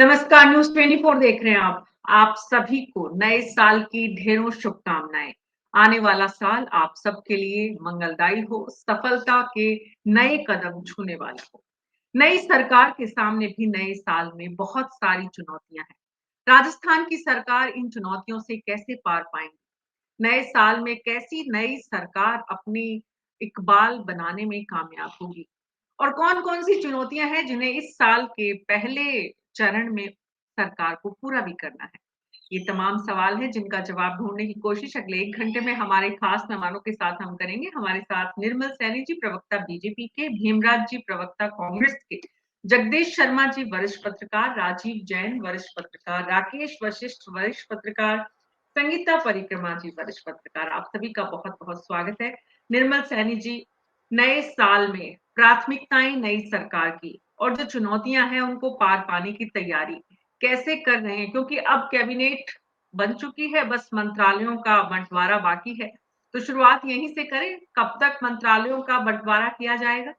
नमस्कार, न्यूज़ 24 देख रहे हैं आप। आप सभी को नए साल की ढेरों शुभकामनाएँ। आने वाला साल आप सबके लिए मंगलदायी हो, सफलता के नए कदम छूने वाला हो। नई सरकार के सामने भी नए साल में बहुत सारी चुनौतियाँ हैं। राजस्थान की सरकार इन चुनौतियों से कैसे पार पाएँगी? नए साल में कैसी नई सरकार अपनी इकबाल बनाने में कामयाब होगी? और कौन-कौन सी चुनौतियाँ हैं जिन्हें इस साल के पहले चरण में सरकार को पूरा भी करना है? ये तमाम सवाल हैं जिनका जवाब ढूँढने की कोशिश अगले 1 घंटे में हमारे खास मेहमानों के साथ हम करेंगे। हमारे साथ निर्मल सैनी जी प्रवक्ता बीजेपी के, भीमराज जी प्रवक्ता कांग्रेस के, जगदीश शर्मा जी वरिष्ठ पत्रकार, राजीव जैन वरिष्ठ पत्रकार, राकेश वशिष्ठ वरिष्ठ पत्रकार, संगीता परिक्रमा जी वरिष्ठ पत्रकार। आप सभी का बहुत-बहुत स्वागत है। निर्मल सैनी जी, नए साल में प्राथमिकताएं नई सरकार की और जो चुनौतियां हैं उनको पार पाने की तैयारी कैसे कर रहे हैं, क्योंकि अब कैबिनेट बन चुकी है, बस मंत्रालयों का बंटवारा बाकी है। तो शुरुआत यहीं से करें, कब तक मंत्रालयों का बंटवारा किया जाएगा?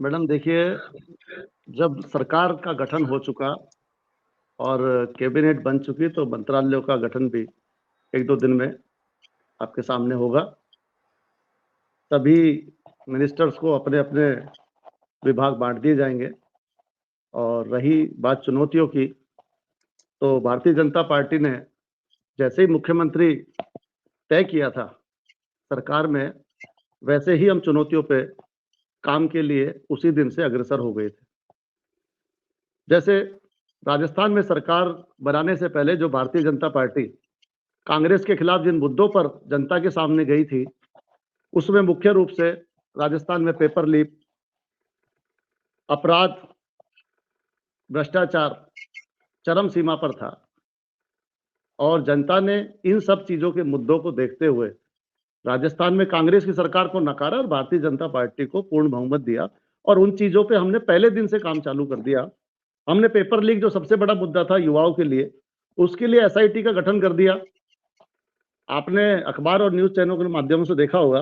मैडम देखिए, जब सरकार का गठन हो चुका और कैबिनेट बन चुकी तो मंत्रालयों का गठन भी 1-2 दिन में आपके सामने होगा। सभी मिनिस्टर्स को अपने-अपने विभाग बाँट दिए जाएँगे। और रही बात चुनौतियों की, तो भारतीय जनता पार्टी ने जैसे ही मुख्यमंत्री तय किया था सरकार में, वैसे ही हम चुनौतियों पे काम के लिए उसी दिन से अग्रसर हो गए थे। जैसे राजस्थान में सरकार बनाने से पहले जो भारतीय जनता पार्टी कांग्रेस के खिलाफ जिन मुद्दों पर जनता के सामने गई थी, उसमें मुख्य रूप से राजस्थान में पेपर लीक, अपराध, भ्रष्टाचार चरम सीमा पर था और जनता ने इन सब चीजों के मुद्दों को देखते हुए राजस्थान में कांग्रेस की सरकार को नकारा और भारतीय जनता पार्टी को पूर्ण बहुमत दिया और उन चीजों पे हमने पहले दिन से काम चालू कर दिया। हमने पेपर लीक जो सबसे बड़ा मुद्दा था युवाओं के लिए, उसके लिए एसआईटी का गठन कर दिया। आपने अखबार और न्यूज़ चैनलों के माध्यम से देखा होगा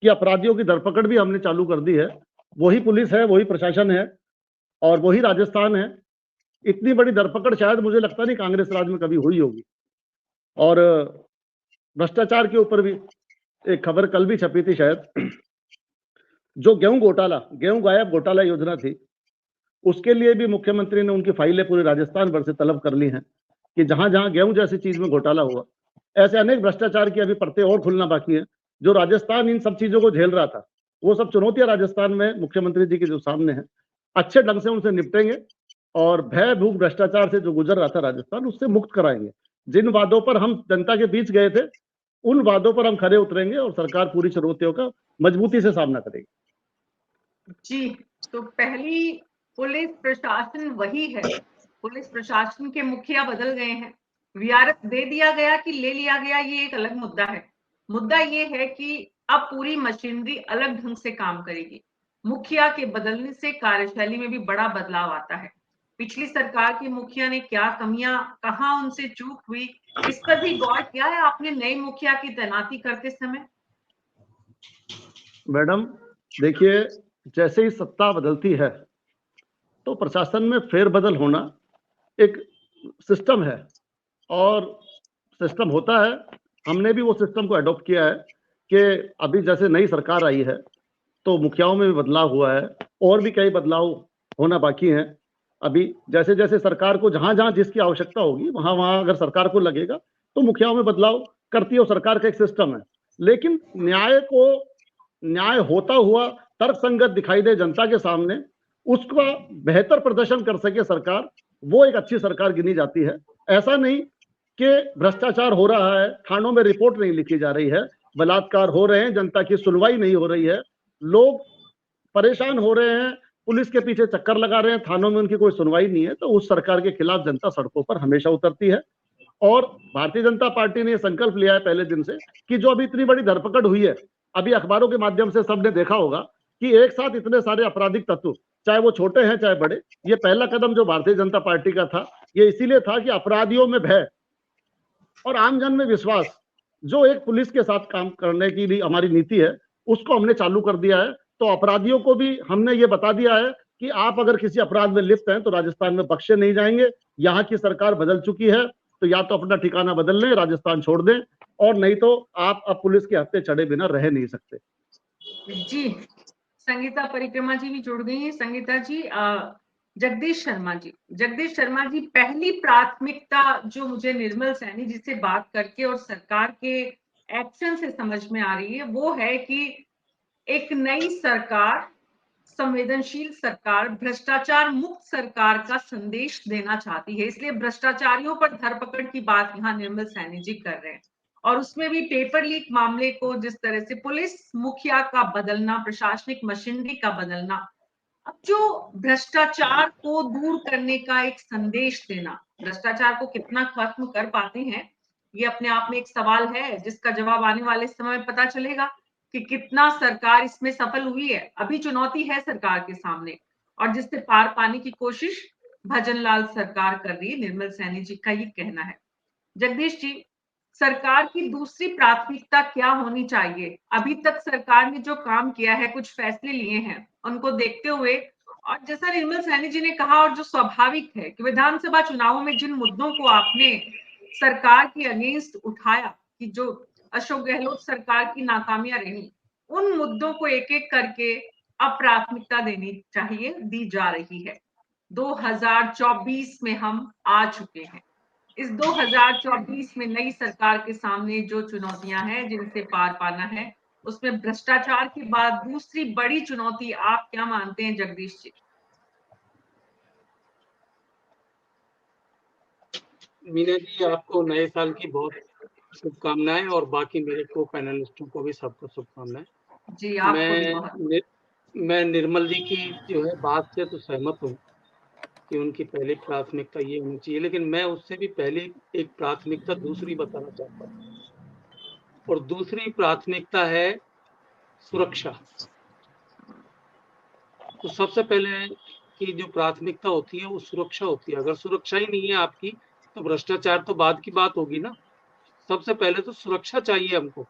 कि अपराधियों की धरपकड़ भी हमने चालू कर दी है। वही पुलिस है, वही प्रशासन है और वही राजस्थान है। इतनी बड़ी धरपकड़ शायद मुझे लगता नहीं कांग्रेस राज में कभी हुई होगी। और भ्रष्टाचार के ऊपर भी एक खबर कल भी छपी थी शायद, जो गेहूं गायब घोटाला योजना थी, उसके लिए भी मुख्यमंत्री ने उनकी फाइलें पूरे राजस्थान भर से तलब कर ली हैं कि जहां-जहां गेहूं जैसी चीज में घोटाला हुआ, ऐसे अनेक भ्रष्टाचार की अभी परतें और खुलना बाकी है। जो राजस्थान इन सब चीजों को झेल रहा था, वो सब चुनौतियां राजस्थान में मुख्यमंत्री जी के जो सामने है, अच्छे ढंग से उनसे निपटेंगे और भय भूख भ्रष्टाचार से जो गुजर रहा था राजस्थान, उससे मुक्त कराएंगे। जिन वादों पर हम जनता के बीच गए थे, उन वादों पर हम खरे उतरेंगे और सरकार पूरी चुनौतियों का मजबूती से सामना करेगी। जी, तो पहली पुलिस प्रशासन वही है। पुलिस प्रशासन के मुखिया बदल गए हैं। वीआरएस दे दिया गया कि ले लिया गया, ये एक अलग मुद्दा है। मुद्दा ये है कि अब पूरी मशीनरी अलग ढंग से काम करेगी। मुखिया के बदलने से कार्यशैली में भी बड़ा बदलाव आता है। पिछली सरकार के मुखिया ने क्या कमियां, कहां उनसे चूक हुई, इस पर भी गौर किया है आपने नए मुखिया की तैनाती करते समय? मैडम देखिए, जैसे ही सत्ता बदलती है तो प्रशासन में फेरबदल होना एक सिस्टम है और सिस्टम होता है। हमने भी वो सिस्टम को अडॉप्ट किया है कि अभी जैसे नई सरकार आई है तो मुखियाओं में भी बदलाव हुआ है और भी कई बदलाव होना बाकी हैं। अभी जैसे जैसे सरकार को जहां जहां जिसकी आवश्यकता होगी वहां वहां अगर सरकार को लगेगा तो मुखियाओं में बदलाव करती है और सरकार का एक सिस्टम है। लेकिन न्याय होता हुआ तर्कसंगत दिखाई दे जनता के सामने, उसका बेहतर प्रदर्शन कर सके सरकार, वो एक अच्छी सरकार गिनी जाती है। ऐसा नहीं कि भ्रष्टाचार हो रहा है, थानों में रिपोर्ट नहीं लिखी जा रही है, बलात्कार हो रहे हैं, जनता की सुनवाई नहीं हो रही है, लोग परेशान हो रहे हैं, पुलिस के पीछे चक्कर लगा रहे हैं, थानों में उनकी कोई सुनवाई नहीं है, तो उस सरकार के खिलाफ जनता सड़कों पर हमेशा उतरती है। और भारतीय जनता पार्टी ने यह संकल्प लिया है पहले दिन से कि जो अभी इतनी बड़ी धरपकड़ हुई है, अभी अखबारों के माध्यम से सबने देखा होगा कि एक साथ इतने सारे आपराधिक तत्व, चाहे वो छोटे हैं चाहे बड़े, ये पहला कदम जो भारतीय जनता पार्टी का था, ये इसीलिए था कि अपराधियों में भय और आमजन में विश्वास, जो एक पुलिस के साथ काम करने की भी हमारी नीति है, उसको हमने चालू कर दिया है। तो अपराधियों को भी हमने ये बता दिया है कि आप अगर किसी अपराध में लिप्त हैं तो राजस्थान में बख्शे नहीं जाएंगे। यहाँ की सरकार बदल चुकी है, तो या तो अपना ठिकाना बदल लें, राजस्थान छोड़ दें, और नहीं तो आप अब पुलिस के हत्थे चढ़े बिना रह नहीं सकते। जी, संगीता परिक्रमा जी भी जुड़ गई हैं। संगीता जी, जगदीश शर्मा जी, पहली प्राथमिकता जो मुझे निर्मल सैनी जी से बात करके और सरकार के एक्शन से समझ में आ रही है, वो है कि एक नई सरकार, संवेदनशील सरकार, भ्रष्टाचार मुक्त सरकार का संदेश देना चाहती है। इसलिए भ्रष्टाचारियों पर धरपकड़ की बात यहाँ निर्मल सैनी जी कर रहे हैं। और उसमें भी पेपर लीक मामले को जिस तरह से पुलिस मुखिया का बदलना, प्रशासनिक मशीनरी का बदलना, अब जो भ्रष्टाचार को दूर करने का एक संदेश देना, भ्रष्टाचार को कितना खत्म कर पाते हैं, ये अपने आप में एक सवाल है जिसका जवाब आने वाले समय में पता चलेगा कि कितना सरकार इसमें सफल हुई है। अभी चुनौती है सरकार के सामने, और जिससे पार पाने की कोशिश भजनलाल सरकार कर रही है, निर्मल सैनी जी का ये कहना है। जगदीश जी, सरकार की दूसरी प्राथमिकता क्या होनी चाहिए? अभी तक सरकार ने जो काम किया है, कुछ फैसले लिए हैं, उनको देखते हुए, और जैसा निर्मल सैनी जी ने कहा और जो स्वाभाविक है कि विधानसभा चुनावों में जिन मुद्दों को आपने सरकार के अगेंस्ट उठाया, कि जो अशोक गहलोत सरकार की नाकामियां रही, उन मुद्दों को एक एक करके अब प्राथमिकता देनी चाहिए, दी जा रही है। 2024 में हम आ चुके हैं। इस 2024 में नई सरकार के सामने जो चुनौतियां हैं, जिनसे पार पाना है, उसमें भ्रष्टाचार के बाद दूसरी बड़ी चुनौती आप क्या मानते हैं जगदीश जी? मीना जी, आपको नए साल की बहुत शुभकामनाएं और बाकी मेरे को पैनलिस्टों को भी सबको शुभकामनाएं। जी, आपको भी बहुत। मैं निर्मल जी की जो है बात से तो सहमत हूँ कि उनकी पहली प्राथमिकता ये होनी चाहिए, लेकिन मैं उससे भी पहले एक प्राथमिकता दूसरी बताना चाहता हूँ, और दूसरी प्राथमिकता है सुरक्षा। तो सबसे पहले की जो प्राथमिकता होती है वो सुरक्षा होती है। अगर सुरक्षा ही नहीं है आपकी तो भ्रष्टाचार तो बाद की बात होगी ना। सबसे पहले तो सुरक्षा चाहिए हमको।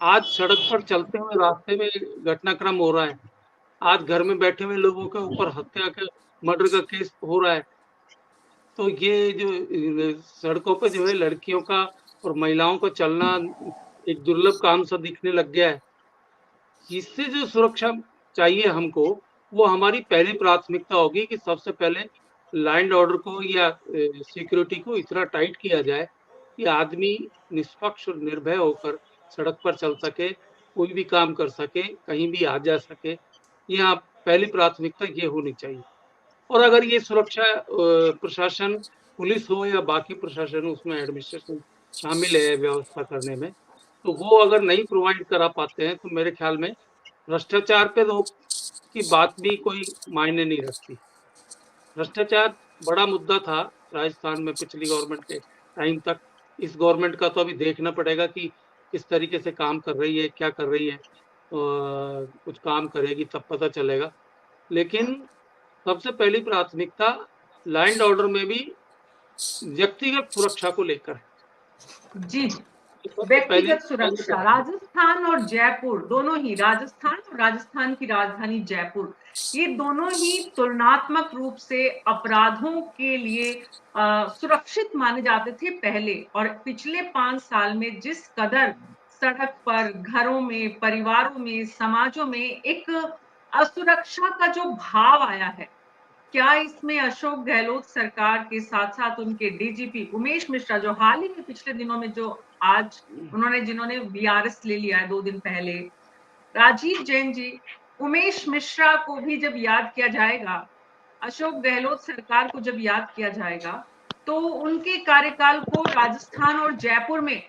आज सड़क पर चलते हुए रास्ते में घटनाक्रम हो रहा है, आज घर में बैठे हुए लोगों के ऊपर हत्या का, मर्डर का केस हो रहा है। तो ये जो सड़कों पे जो है लड़कियों का और महिलाओं का चलना एक दुर्लभ काम सा दिखने लग गया है। इससे जो सुरक्षा चाहिए हमको, वो हमारी पहली प्राथमिकता होगी कि सबसे पहले लॉ एंड ऑर्डर को या सिक्योरिटी को इतना टाइट किया जाए कि आदमी निष्पक्ष और निर्भय होकर सड़क पर चल सके, कोई भी काम कर सके, कहीं भी आ जा सके। यहाँ पहली प्राथमिकता ये होनी चाहिए। और अगर ये सुरक्षा प्रशासन, पुलिस हो या बाकी प्रशासन, उसमें एडमिनिस्ट्रेशन शामिल है व्यवस्था करने में, तो वो अगर नहीं प्रोवाइड करा पाते हैं तो मेरे ख्याल में भ्रष्टाचार पे रोक की बात भी कोई मायने नहीं रखती। भ्रष्टाचार बड़ा मुद्दा था राजस्थान में पिछली गवर्नमेंट के टाइम तक। इस गवर्नमेंट का तो अभी देखना पड़ेगा कि किस तरीके से काम कर रही है, क्या कर रही है। कुछ काम करेगी तब पता चलेगा। लेकिन सबसे पहली प्राथमिकता लॉ एंड ऑर्डर में भी व्यक्तिगत सुरक्षा को लेकर है। जी, व्यक्तिगत सुरक्षा। राजस्थान और जयपुर दोनों ही, राजस्थान और राजस्थान की राजधानी जयपुर, ये दोनों ही तुलनात्मक रूप से अपराधों के लिए सुरक्षित माने जाते थे पहले। और पिछले 5 साल में जिस कदर सड़क पर, घरों में, परिवारों में, समाजों में एक असुरक्षा का जो भाव आया है, क्या इसमें अशोक गहलोत सरकार के साथ साथ उनके डीजीपी उमेश मिश्रा, जो हाल ही में पिछले दिनों में, जो आज जिन्होंने बीआरएस ले लिया है 2 दिन पहले, राजीव जैन जी, उमेश मिश्रा को भी जब याद किया जाएगा, अशोक गहलोत सरकार को जब याद किया जाएगा, तो उनके कार्यकाल को राजस्थान और जयपुर में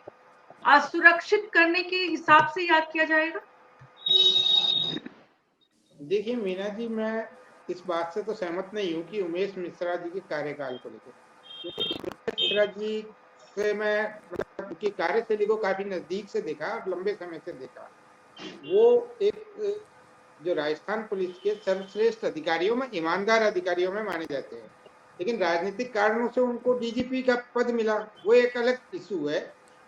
असुरक्षित करने के हिसाब से याद किया जाएगा। देखिए मीना जी, मैं इस बात से तो सहमत नहीं हूँ कि उमेश मिश्रा जी के कार्यकाल को लेकर। मिश्रा जी से मैं उनकी कार्यशैली को काफी नजदीक से देखा और लंबे समय से देखा। वो एक जो राजस्थान पुलिस के सर्वश्रेष्ठ अधिकारियों में, ईमानदार अधिकारियों में माने जाते हैं, लेकिन राजनीतिक कारणों से उनको डीजीपी का पद मिला, वो एक अलग इशू है।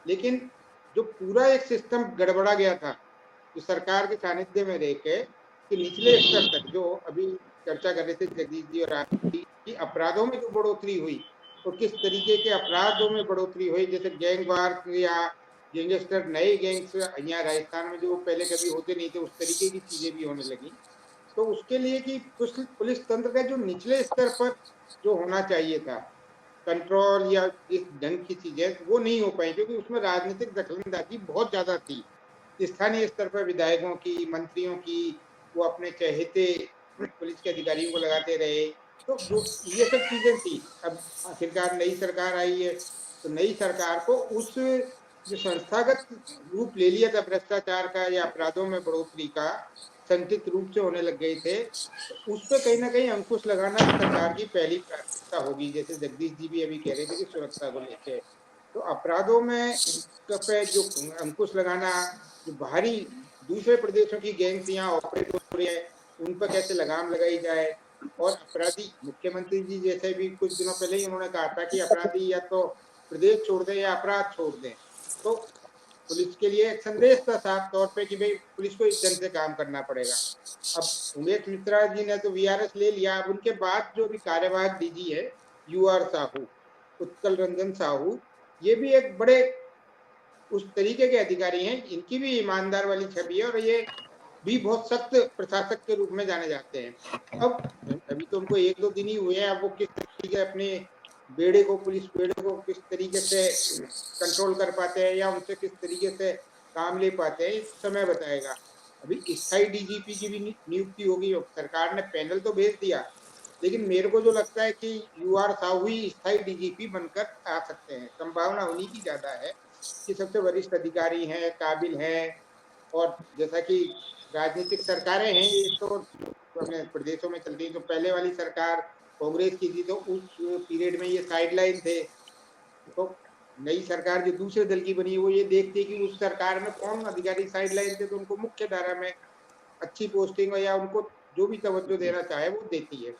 लेकिन जो पूरा एक सिस्टम गड़बड़ा गया था, जो सरकार के सानिध्य में रह के कि निचले स्तर तक जो अभी चर्चा कर रहे थे जगदीश जी और आप कि अपराधों में जो बढ़ोतरी हुई और किस तरीके के अपराधों में बढ़ोतरी हुई, जैसे गैंग वार या गैंगस्टर, नए गैंग्स यहाँ राजस्थान में जो पहले कभी होते नहीं थे, उस तरीके की चीजें भी होने लगी। तो उसके लिए कि पुलिस तंत्र का जो निचले स्तर पर जो होना चाहिए था कंट्रोल या इस ढंग की चीजें, वो नहीं हो पाई क्योंकि उसमें राजनीतिक दखलंदाजी बहुत ज्यादा थी। स्थानीय स्तर पर विधायकों की, मंत्रियों की, वो अपने चहेते पुलिस के अधिकारियों को लगाते रहे। तो जो ये सब चीजें थी, अब आखिरकार नई सरकार आई है, तो नई सरकार को उस जो संस्थागत रूप ले लिया था भ्रष्टाचार का या अपराधों में बढ़ोतरी का, संचित रूप से होने लग गए थे, तो उस पर कहीं ना कहीं अंकुश लगाना सरकार की पहली प्राथमिकता होगी। जैसे जगदीश जी भी अभी कह रहे थे कि सुरक्षा को लेकर, तो अपराधों में पे जो अंकुश लगाना, जो बाहरी दूसरे प्रदेशों की गैंग्स यहाँ ऑपरेट हो रही है, उन पर कैसे लगाम लगाई जाए। और अपराधी, मुख्यमंत्री जी जैसे भी कुछ दिनों पहले ही उन्होंने कहा था कि अपराधी या तो प्रदेश छोड़ दें या अपराध छोड़ दें। तो पुलिस के लिए एक संदेश था साफ तौर पे कि भाई पुलिस को इस ढंग से काम करना पड़ेगा। अब उमेश मिश्रा जी ने तो वीआरएस ले लिया, अब उनके बाद जो भी कार्यवाहक डीजी है यूआर साहू, उत्कल रंजन साहू, ये भी एक बड़े उस तरीके के अधिकारी हैं, इनकी भी ईमानदार वाली छवि है और ये भी बहुत सख्त प्रशासक के रूप में जाने जाते हैं। अब अभी तो उनको 1-2 दिन ही हुए हैं, अब वो किस तरीके अपने बेड़े को, पुलिस बेड़े को किस तरीके से कंट्रोल कर पाते हैं या उनसे किस तरीके से काम ले पाते हैं, इस समय बताएगा। अभी स्थायी डीजीपी की भी नियुक्ति होगी, सरकार ने पैनल तो भेज दिया, लेकिन मेरे को जो लगता है कि यूआर साहू ही स्थायी डीजीपी बनकर आ सकते हैं, संभावना उन्हीं की ज्यादा है कि सबसे वरिष्ठ अधिकारी हैं, काबिल हैं। और जैसा कि राजनीतिक सरकारें हैं ये तो अपने प्रदेशों में चलती है, तो पहले वाली सरकार कांग्रेस की थी तो उस पीरियड में ये साइडलाइन थे, तो नई सरकार जो दूसरे दल की बनी वो ये देखती है कि उस सरकार में कौन अधिकारी साइडलाइन थे, तो उनको मुख्य धारा में अच्छी पोस्टिंग या उनको जो भी तवज्जो देना चाहे वो देती है।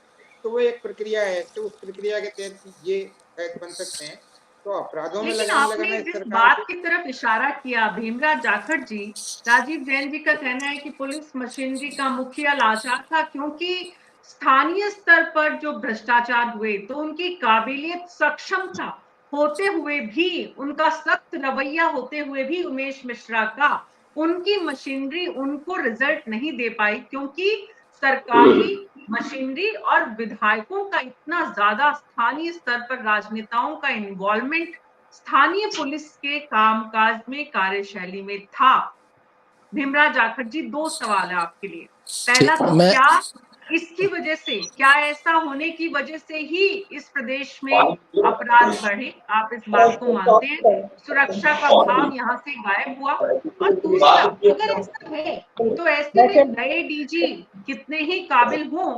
तो वो एक प्रक्रिया है, तो उस प्रक्रिया के तहत ये बन सकते हैं। तो अपराधों में लेकिन लगाम आपने लगाना जिस बात की तरफ इशारा किया, भीमराव जाखड़ जी, राजीव जैन जी का कहना है कि पुलिस मशीनरी का मुखिया लाचार था क्योंकि स्थानीय स्तर पर जो भ्रष्टाचार हुए तो उनकी काबिलियत, सक्षमता होते हुए भी, उनका सख्त रवैया होते हुए भी उमेश मिश्रा का, उनकी मशीनरी उनको रिजल्ट नहीं दे पाई क्योंकि सरकारी मशीनरी और विधायकों का इतना ज्यादा स्थानीय स्तर पर राजनेताओं का इन्वॉल्वमेंट स्थानीय पुलिस के कामकाज में, कार्यशैली में था। भीमराव जाखड़ जी, 2 सवाल है आपके लिए। पहला तो क्या इसकी वजह से, क्या ऐसा होने की वजह से ही इस प्रदेश में अपराध बढ़े, आप इस बात को मानते हैं? सुरक्षा का भाव यहाँ से गायब हुआ? और दूसरा, अगर ऐसा है तो ऐसे में नए डीजी कितने ही काबिल हों,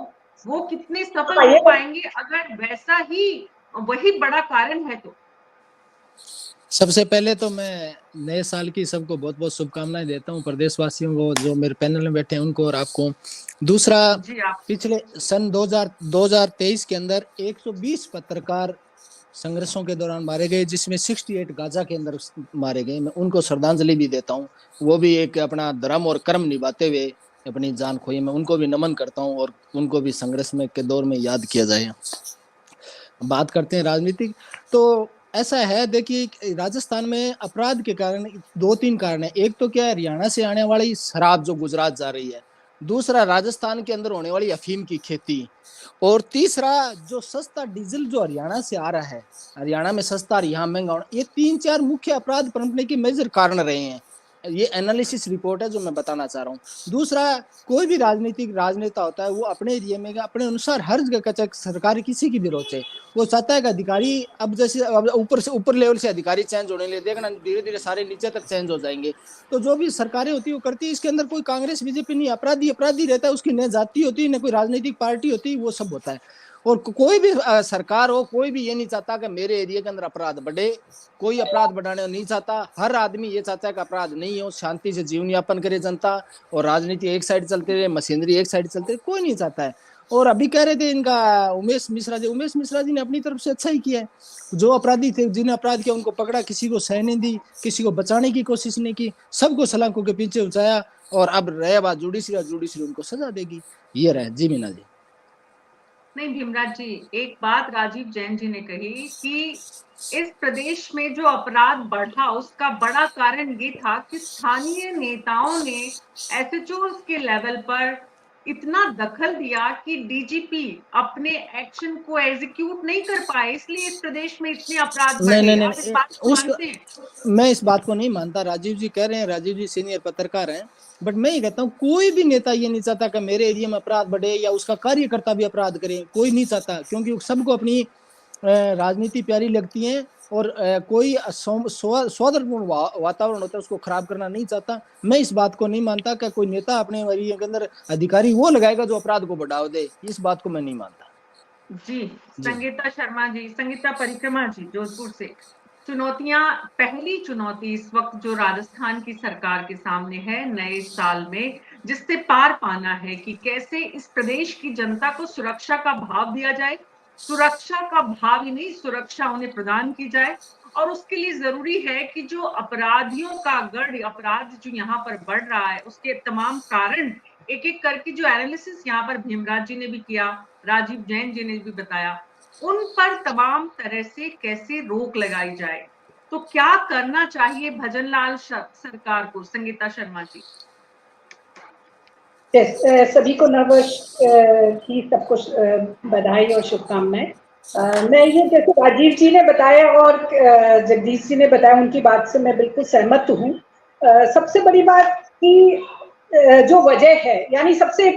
वो कितने सफल हो पाएंगे अगर वैसा ही वही बड़ा कारण है तो? सबसे पहले तो मैं नए साल की सबको बहुत बहुत शुभकामनाएं देता हूं, प्रदेशवासियों को, जो मेरे पैनल में बैठे हैं उनको और आपको। दूसरा, पिछले सन 2023 के अंदर 120 पत्रकार संघर्षों के दौरान मारे गए, जिसमें 68 गाजा के अंदर मारे गए। मैं उनको श्रद्धांजलि भी देता हूं, वो भी एक अपना धर्म और कर्म निभाते हुए अपनी जान खोई। मैं उनको भी नमन करता हूं और उनको भी संघर्ष में के दौर में याद किया जाए। बात करते हैं राजनीतिक, तो ऐसा है, देखिए राजस्थान में अपराध के कारण 2-3 कारण है। एक तो क्या है, हरियाणा से आने वाली शराब जो गुजरात जा रही है, दूसरा राजस्थान के अंदर होने वाली अफीम की खेती, और तीसरा जो सस्ता डीजल जो हरियाणा से आ रहा है, हरियाणा में सस्ता और यहाँ महंगा होना, ये 3-4 मुख्य अपराध पनपने के मेजर कारण रहे हैं। ये एनालिसिस रिपोर्ट है जो मैं बताना चाह रहा हूँ। दूसरा, कोई भी राजनीतिक राजनेता होता है वो अपने एरिया में अपने अनुसार हर जगह सरकार किसी की भी रोचे, वो चाहता है कि अधिकारी, अब जैसे अब ऊपर से ऊपर लेवल से अधिकारी चेंज होने लगे, देखना धीरे धीरे सारे नीचे तक चेंज हो जाएंगे। तो जो भी सरकारें होती है वो करती है, इसके अंदर कोई कांग्रेस बीजेपी नहीं, अपराधी अपराधी रहता है, उसकी न जाति होती है न कोई राजनीतिक पार्टी होती है, वो सब होता है। और कोई भी सरकार हो, कोई भी ये नहीं चाहता कि मेरे एरिया के अंदर अपराध बढ़े, कोई अपराध बढ़ाने नहीं चाहता। हर आदमी ये चाहता है कि अपराध नहीं हो, शांति से जीवन यापन करे जनता, और राजनीति एक साइड चलते रहे, मशीनरी एक साइड चलते रहे, कोई नहीं चाहता है। और अभी कह रहे थे इनका उमेश मिश्रा जी ने अपनी तरफ से अच्छा ही किया है। जो अपराधी थे, जिन्हें अपराध किया, उनको पकड़ा, किसी को सह नहीं दी, किसी को बचाने की कोशिश नहीं की, सबको सलाखों के पीछे उचाया। और अब रहे बात जुडिशरी उनको सजा देगी। ये रहे जी मीना जी। नहीं भीमराज जी, एक बात राजीव जैन जी ने कही कि इस प्रदेश में जो अपराध बढ़ा उसका बड़ा कारण ये था कि स्थानीय नेताओं ने एसएचओ के लेवल पर इतना दखल दिया कि डीजीपी अपने एक्शन को एग्जीक्यूट नहीं कर पाए, इसलिए इस प्रदेश में इतने अपराध बढ़े। नहीं, आप इस बात को मानते हैं? मैं इस बात को नहीं मानता। राजीव जी कह रहे हैं, राजीव जी सीनियर पत्रकार हैं, बट मैं ये कहता हूँ कोई भी नेता ये नहीं चाहता कि मेरे एरिया में अपराध बढ़े या उसका कार्यकर्ता भी अपराध करे, कोई नहीं चाहता, क्योंकि सबको अपनी राजनीति प्यारी लगती है और कोई सौहार्दपूर्ण वातावरण होता है उसको खराब करना नहीं चाहता। मैं इस बात को नहीं मानता कि कोई नेता अपने एरिया के अंदर अधिकारी वो लगाएगा जो अपराध को बढ़ावा दे, इस बात को मैं नहीं मानता। जी संगीता शर्मा जी, संगीता परिक्रमा जी जोधपुर से। चुनौतियां, पहली चुनौती इस वक्त जो राजस्थान की सरकार के सामने है नए साल में, जिससे पार पाना है कि कैसे इस प्रदेश की जनता को सुरक्षा का भाव दिया जाए, सुरक्षा का भाव ही नहीं सुरक्षा उन्हें प्रदान की जाए। और उसके लिए जरूरी है कि जो अपराधियों का गढ़, अपराध जो यहाँ पर बढ़ रहा है उसके तमाम कारण एक एक करके जो एनालिसिस यहाँ पर भीमराज जी ने भी किया, राजीव जैन जी ने भी बताया, उन पर तमाम तरह से कैसे रोक लगाई जाए। तो क्या करना चाहिए भजनलाल सरकार को? संगीता शर्मा जी। सभी को नववर्ष की सबको बधाई और शुभकामनाएं। मैं ये जैसे राजीव जी ने बताया और जगदीश जी ने बताया, उनकी बात से मैं बिल्कुल सहमत हूँ। सबसे बड़ी बात कि जो वजह है, यानी सबसे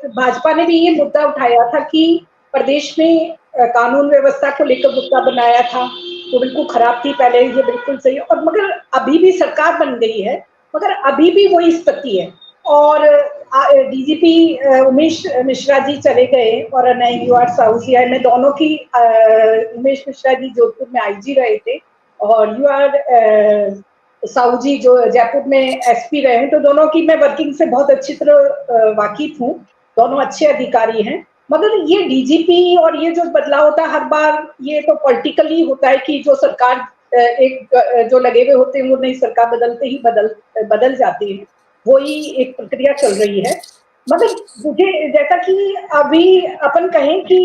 भाजपा ने भी ये मुद्दा उठाया था कि प्रदेश में कानून व्यवस्था को लेकर मुद्दा बनाया था, वो बिल्कुल खराब थी पहले, ये बिल्कुल सही है। और मगर अभी भी सरकार बन गई है, मगर अभी भी वही स्थिति है। और डीजीपी उमेश मिश्रा जी चले गए और नए यूआर साहू जी आए। मैं दोनों की, उमेश मिश्रा जी जोधपुर में आईजी रहे थे और यूआर साहू जी जो जयपुर में एसपी रहे हैं, तो दोनों की मैं वर्किंग से बहुत अच्छी तरह वाकिफ हूँ। दोनों अच्छे अधिकारी हैं। मगर ये डीजीपी और ये जो बदलाव होता है हर बार, ये तो पॉलिटिकली होता है कि जो सरकार एक जो लगे हुए होते हैं वो नई सरकार बदलते ही बदल जाती है, वही एक प्रक्रिया चल रही है। मगर मुझे जैसा कि अभी अपन कहें कि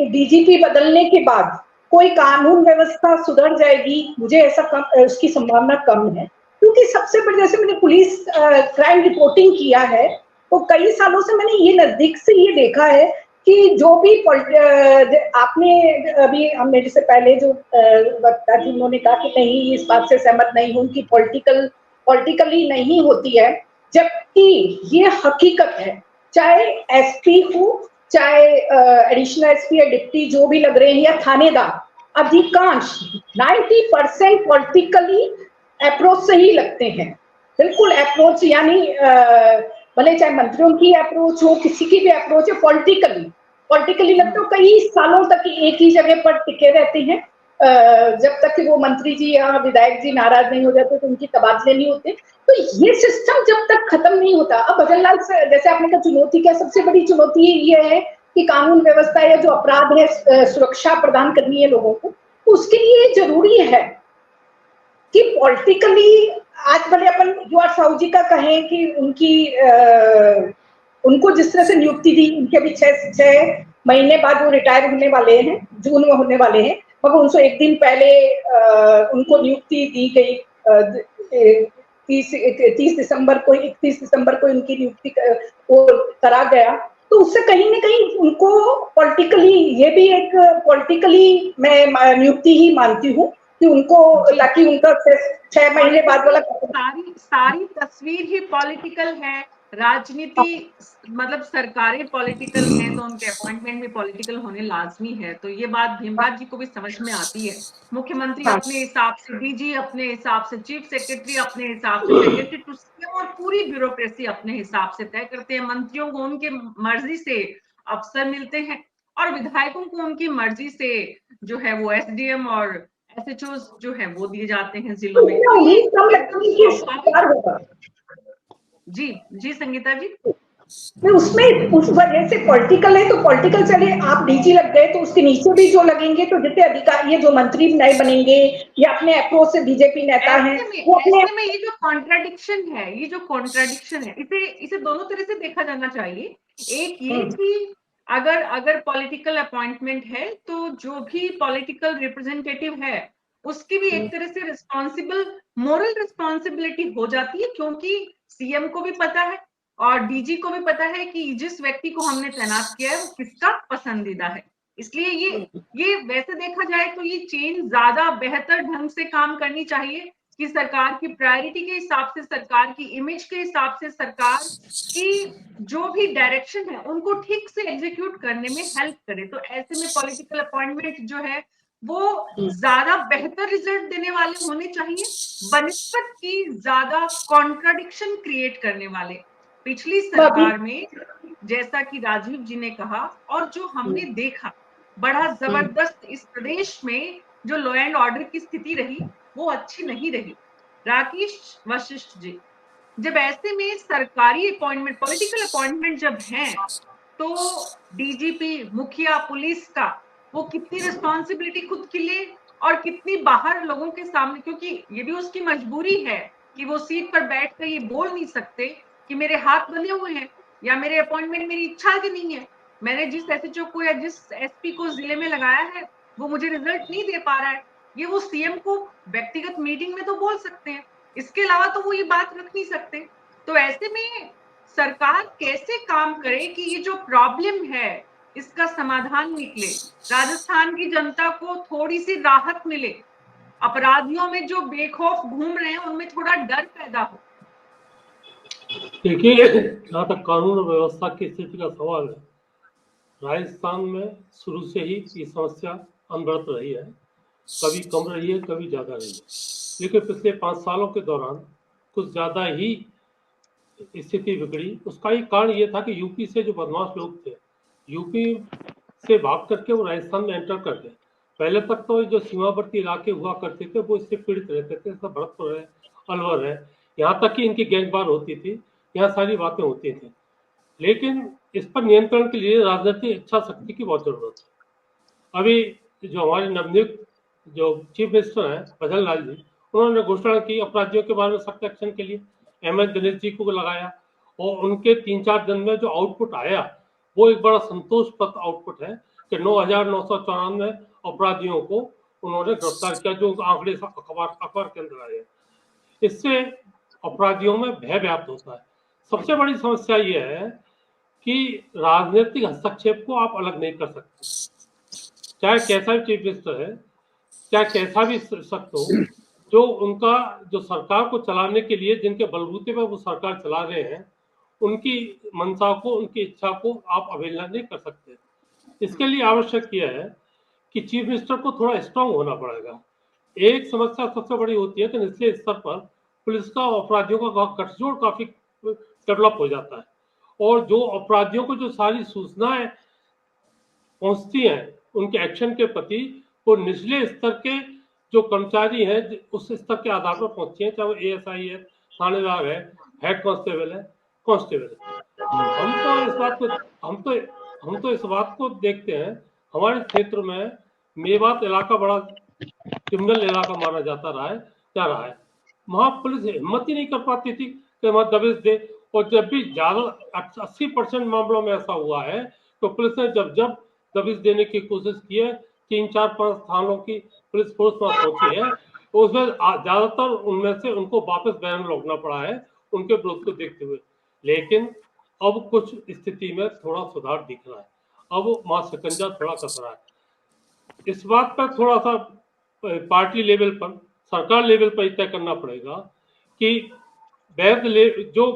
डीजीपी बदलने के बाद कोई कानून व्यवस्था सुधर जाएगी, मुझे ऐसा उसकी संभावना कम है। क्योंकि सबसे बड़ी, जैसे मैंने पुलिस क्राइम रिपोर्टिंग किया है तो कई सालों से मैंने ये नजदीक से ये देखा है कि जो भी आपने अभी हमने जैसे पहले जो वक्ता थी उन्होंने कहा कि नहीं इस बात से सहमत नहीं हूँ कि पॉलिटिकली नहीं होती है, जबकि ये हकीकत है। चाहे एसपी हो, चाहे एडिशनल एसपी या डिप्टी जो भी लग रहे हैं या थानेदार, अधिकांश 90% पॉलिटिकली अप्रोच से ही लगते हैं। बिल्कुल अप्रोच, यानी भले चाहे मंत्रियों की अप्रोच हो, किसी की भी अप्रोच है, पॉलिटिकली लगते हो। कई सालों तक एक ही जगह पर टिके रहते हैं, जब तक कि वो मंत्री जी या विधायक जी नाराज नहीं हो जाते तो उनकी तबादले नहीं होते। तो ये सिस्टम जब तक खत्म नहीं होता, अब भजनलाल से जैसे आपने कहा चुनौती क्या, सबसे बड़ी चुनौती ये है कि कानून व्यवस्था या जो अपराध है सुरक्षा प्रदान करनी है लोगों को, उसके लिए जरूरी है कि पॉलिटिकली, आज भले अपन यूआर साहू जी का कहें कि उनको जिस तरह से नियुक्ति दी, उनके भी 6 महीने बाद वो रिटायर होने वाले हैं, जून में होने वाले हैं, मगर उनको एक दिन पहले उनको नियुक्ति दी गई। 31 दिसंबर को उनकी नियुक्ति करा गया। तो उससे कहीं ना कहीं उनको पॉलिटिकली, ये भी एक पॉलिटिकली मैं नियुक्ति ही मानती हूँ कि उनको, ताकि उनका 6 महीने बाद वाला सारी तस्वीर ही पॉलिटिकल है। राजनीति मतलब सरकारें पॉलिटिकल हैं तो उनके अपॉइंटमेंट भी पॉलिटिकल होने लाजमी है। तो ये बात भीमराज जी को भी समझ में आती है। मुख्यमंत्री अपने हिसाब से, डीजी अपने हिसाब से, चीफ सेक्रेटरी अपने हिसाब से, सेक्रेटरी टू सीएम और पूरी ब्यूरोक्रेसी अपने हिसाब से तय करते हैं। मंत्रियों को उनके मर्जी से अफसर मिलते हैं और विधायकों को उनकी मर्जी से जो है वो एसडीएम और एसएचओ जो है वो दिए जाते हैं जिलों में। जी जी संगीता जी, उसमें उस वजह से पॉलिटिकल है तो पॉलिटिकल चले, आप डीजी लग गए तो उसके नीचे भी जो लगेंगे तो जितने अधिकारी ये जो मंत्री नए बनेंगे या अपने अप्रोच से बीजेपी नेता हैं वो अपने ऐसे में ये जो कॉन्ट्राडिक्शन है इसे दोनों तरह से देखा जाना चाहिए। एक ये कि अगर पॉलिटिकल अपॉइंटमेंट है तो जो भी पॉलिटिकल रिप्रेजेंटेटिव है उसकी भी एक तरह से मोरल रिस्पॉन्सिबिलिटी हो जाती है, क्योंकि सीएम को भी पता है और डीजी को भी पता है कि जिस व्यक्ति को हमने तैनात किया है वो किसका पसंदीदा है। इसलिए ये वैसे देखा जाए तो ये चेन ज्यादा बेहतर ढंग से काम करनी चाहिए कि सरकार की प्रायोरिटी के हिसाब से, सरकार की इमेज के हिसाब से, सरकार की जो भी डायरेक्शन है उनको ठीक से एग्जीक्यूट करने में हेल्प करे। तो ऐसे में पॉलिटिकल अपॉइंटमेंट जो है वो ज्यादा बेहतर रिजल्ट देने वाले होने चाहिए बनिस्बत की ज्यादा कॉन्ट्राडिक्शन क्रिएट करने वाले। पिछली सरकार में जैसा कि राजीव जी ने कहा और जो हमने देखा, बड़ा जबरदस्त इस प्रदेश में जो लॉ एंड ऑर्डर की स्थिति रही वो अच्छी नहीं रही। राकेश वशिष्ठ जी, जब ऐसे में सरकारी अपॉइंटमेंट, पॉलिटिकल अपॉइंटमेंट जब हैं तो डीजीपी, मुखिया पुलिस का वो कितनी रिस्पॉन्सिबिलिटी खुद के लिए और कितनी बाहर लोगों के सामने, क्योंकि ये भी उसकी मजबूरी है कि वो सीट पर बैठ कर ये बोल नहीं सकते कि मेरे हाथ बंधे हुए हैं या मेरे अपॉइंटमेंट मेरी इच्छा की नहीं है, मैंने जिस एसएचओ को या जिस एसपी को जिले में लगाया है वो मुझे रिजल्ट नहीं दे पा रहा है। ये वो सीएम को व्यक्तिगत मीटिंग में तो बोल सकते हैं, इसके अलावा तो वो ये बात रख नहीं सकते। तो ऐसे में सरकार कैसे काम करे कि ये जो प्रॉब्लम है इसका समाधान निकले, राजस्थान की जनता को थोड़ी सी राहत मिले, अपराधियों में जो बेखौफ घूम रहे हैं उनमें थोड़ा डर पैदा हो। देखिए, जहाँ तक कानून और व्यवस्था की स्थिति का सवाल है, राजस्थान में शुरू से ही ये समस्या अनवरत रही है, कभी कम रही है कभी ज्यादा रही है, लेकिन पिछले 5 सालों के दौरान कुछ ज्यादा ही स्थिति बिगड़ी। उसका एक कारण ये था कि यूपी से जो बदमाश लोग थे, यूपी से भाग करके वो राजस्थान में एंटर कर गए। पहले तक तो जो सीमावर्ती इलाके हुआ करते थे वो इससे पीड़ित रहते थे, जैसे भरतपुर है, अलवर है, यहाँ तक कि इनकी गैंगवार होती थी, यहाँ सारी बातें होती थी। लेकिन इस पर नियंत्रण के लिए राजनीतिक इच्छा शक्ति की बहुत जरूरत है। अभी जो हमारे नवनियुक्त जो चीफ मिनिस्टर हैं भजन लाल जी, उन्होंने घोषणा की अपराधियों के बारे में सख्त एक्शन के लिए, एमएस दिनेश जी को लगाया और उनके 3-4 दिन में जो आउटपुट आया वो एक बड़ा संतोषप्रद आउटपुट है कि 9,994 अपराधियों को उन्होंने गिरफ्तार किया, जो आंकड़े अखबार के अंदर आए। इससे अपराधियों में भय व्याप्त होता है। सबसे बड़ी समस्या यह है कि राजनीतिक हस्तक्षेप को आप अलग नहीं कर सकते, चाहे कैसा भी चीफ मिनिस्टर है, चाहे कैसा भी सख्त हो, जो उनका जो सरकार को चलाने के लिए जिनके बलबूते पर वो सरकार चला रहे हैं, उनकी मंशा को, उनकी इच्छा को आप अवहेलना नहीं कर सकते। इसके लिए आवश्यक यह है कि चीफ मिनिस्टर को थोड़ा स्ट्रांग होना पड़ेगा। एक समस्या सबसे बड़ी होती है कि निचले स्तर पर पुलिस का अपराधियों का गठजोड़ काफी डेवलप हो जाता है और जो अपराधियों को जो सारी सूचनाएं पहुंचती हैं उनके एक्शन के प्रति, वो निचले स्तर के जो कर्मचारी हैं उस स्तर के आधार पर पहुंचती हैं, चाहे वो एएसआई है, थानेदार है, हेड कांस्टेबल है, कांस्टेबल है। हम तो इस बात को देखते हैं, हमारे क्षेत्र में मेवात इलाका बड़ा क्रिमिनल इलाका माना जा रहा है। वहां पुलिस हिम्मत ही नहीं कर पाती थी कि वहां दबिश दे, और जब भी ज्यादा 80% मामलों में ऐसा हुआ है तो पुलिस ने जब दबिश देने की कोशिश की है, 3-4-5 थानों की पुलिस फोर्स वहां पहुंची है, तो उसमें ज्यादातर उनमें से उनको वापस बैन लौटना पड़ा है उनके विरोध को देखते हुए। लेकिन अब कुछ स्थिति में थोड़ा सुधार दिख रहा है, अब वहां शिकंजा थोड़ा कस रहा है। इस बात पर थोड़ा सा पार्टी लेवल पर, सरकार लेवल पर तय करना पड़ेगा कि वैध जो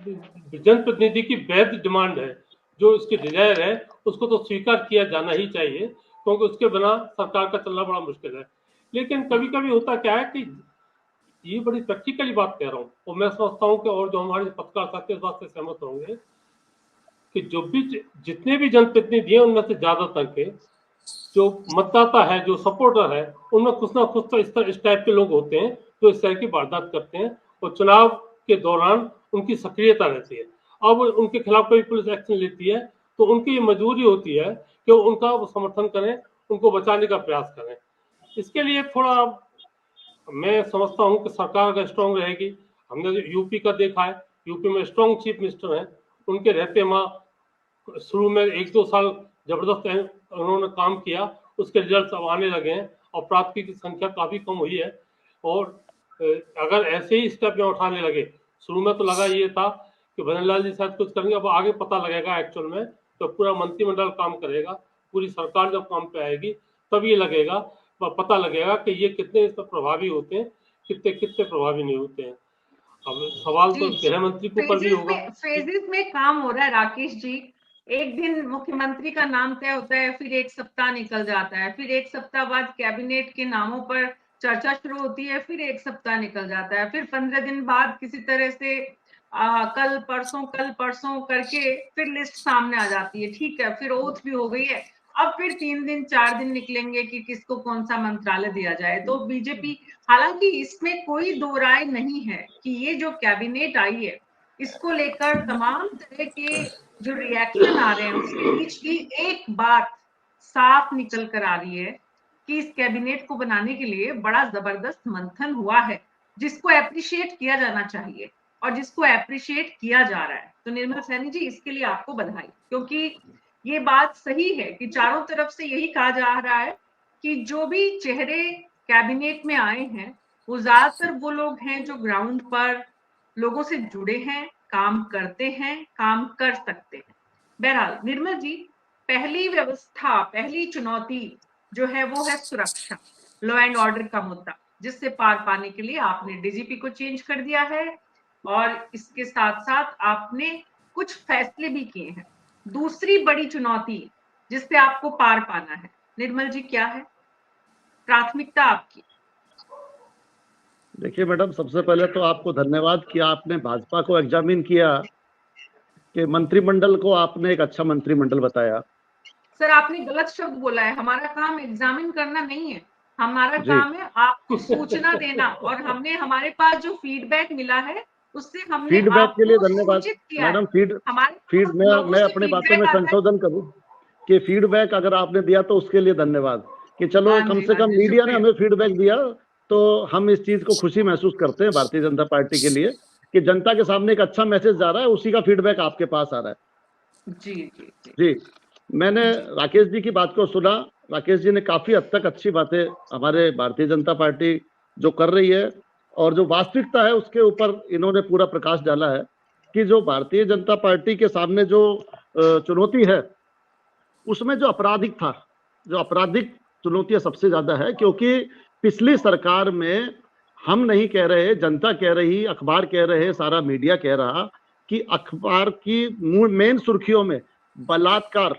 जनप्रतिनिधि की वैध डिमांड है, जो इसकी डिजायर है, उसको तो स्वीकार किया जाना ही चाहिए, क्योंकि उसके बिना सरकार का चलना बड़ा मुश्किल है। लेकिन कभी कभी होता क्या है कि ये बड़ी प्रैक्टिकली बात कह रहा हूँ, और मैं समझता हूँ कि और जो हमारे पत्रकार साथी इस बात से सहमत होंगे कि जो भी जितने भी जनप्रतिनिधि हैं उनमें से ज्यादातर के जो मतदाता है, जो सपोर्टर है, उनमें कुछ ना कुछ तो इस टाइप के लोग होते हैं जो इस तरह की वारदात करते हैं और चुनाव के दौरान उनकी सक्रियता रहती है। अब उनके खिलाफ कोई पुलिस एक्शन लेती है तो उनकी मजबूरी होती है कि उनका समर्थन करें, उनको बचाने का प्रयास करें। इसके लिए थोड़ा मैं समझता हूं कि सरकार अगर स्ट्रांग रहेगी, हमने यूपी का देखा है, यूपी में स्ट्रांग चीफ मिनिस्टर हैं, उनके रहते वहां शुरू में 1-2 साल जबरदस्त उन्होंने काम किया, उसके रिजल्ट अब आने लगे हैं और प्राप्ति की संख्या काफी कम हुई है। और अगर ऐसे ही स्टेप में उठाने लगे, शुरू में तो लगा ये था कि भजनलाल जी शायद कुछ करेंगे, अब आगे पता लगेगा एक्चुअल में, तो पूरा मंत्रिमंडल काम करेगा, पूरी सरकार जब काम पे आएगी तब ये लगेगा, पता लगेगा कि ये कितने इस पर प्रभावी होते हैं, कितने प्रभावी नहीं होते हैं। अब सवाल तो गृह मंत्री के ऊपर भी होगा। फेजेस में काम हो रहा है राकेश जी। एक दिन मुख्यमंत्री का नाम तय होता है, फिर एक सप्ताह निकल जाता है, फिर एक सप्ताह बाद कैबिनेट के नामों पर चर्चा शुरू होती है, फिर एक सप्ताह निकल जाता है, फिर 15 दिन बाद किसी तरह से कल परसों करके फिर लिस्ट सामने आ जाती है। ठीक है, फिर ओथ भी हो गई है, अब फिर 3 दिन 4 दिन निकलेंगे कि किसको कौन सा मंत्रालय दिया जाए। तो बीजेपी, हालांकि इसमें कोई दो राय नहीं है कि ये जो कैबिनेट आई है इसको लेकर तमाम तरह के जो रिएक्शन आ रहे हैं उसके बीच भी एक बात साफ निकल कर आ रही है कि इस कैबिनेट को बनाने के लिए बड़ा जबरदस्त मंथन हुआ है, जिसको एप्रिशिएट किया जाना चाहिए और जिसको अप्रिशिएट किया जा रहा है। तो निर्मल सैनी जी, इसके लिए आपको बधाई, क्योंकि ये बात सही है कि चारों तरफ से यही कहा जा रहा है कि जो भी चेहरे कैबिनेट में आए हैं वो ज्यादातर वो लोग हैं जो ग्राउंड पर लोगों से जुड़े हैं, काम करते हैं, काम कर सकते हैं। बहरहाल निर्मल जी, पहली व्यवस्था, पहली चुनौती जो है वो है सुरक्षा, लॉ एंड ऑर्डर का मुद्दा, जिससे पार पाने के लिए आपने डीजीपी को चेंज कर दिया है और इसके साथ साथ आपने कुछ फैसले भी किए हैं। दूसरी बड़ी चुनौती जिससे आपको पार पाना है, निर्मल जी, क्या है प्राथमिकता आपकी? देखिए मैडम, सबसे पहले तो आपको धन्यवाद कि आपने भाजपा को एग्जामिन किया, कि मंत्रिमंडल को आपने एक अच्छा मंत्रिमंडल बताया। सर, आपने गलत शब्द बोला है। हमारा काम एग्जामिन करना नहीं है, हमारा काम है आपको सूचना देना, और हमने, हमारे पास जो फीडबैक मिला है उससे हमने फीडबैक के लिए धन्यवाद मैडम। मैं अपनी बातों में संशोधन करूं कि फीडबैक अगर आपने दिया तो उसके लिए धन्यवाद, कि चलो कम से कम मीडिया ने हमें फीडबैक दिया, तो हम इस चीज को खुशी महसूस करते हैं भारतीय जनता पार्टी के लिए कि जनता के सामने एक अच्छा मैसेज जा रहा है, उसी का फीडबैक आपके पास आ रहा है। जी, मैंने राकेश जी की बात को सुना। राकेश जी ने काफी हद तक अच्छी बातें हमारे भारतीय जनता पार्टी जो कर रही है और जो वास्तविकता है उसके ऊपर इन्होंने पूरा प्रकाश डाला है कि जो भारतीय जनता पार्टी के सामने जो चुनौती है उसमें जो आपराधिक चुनौतियां सबसे ज्यादा है, क्योंकि पिछली सरकार में हम नहीं कह रहे, जनता कह रही, अखबार कह रहे, सारा मीडिया कह रहा कि अखबार की मेन सुर्खियों में बलात्कार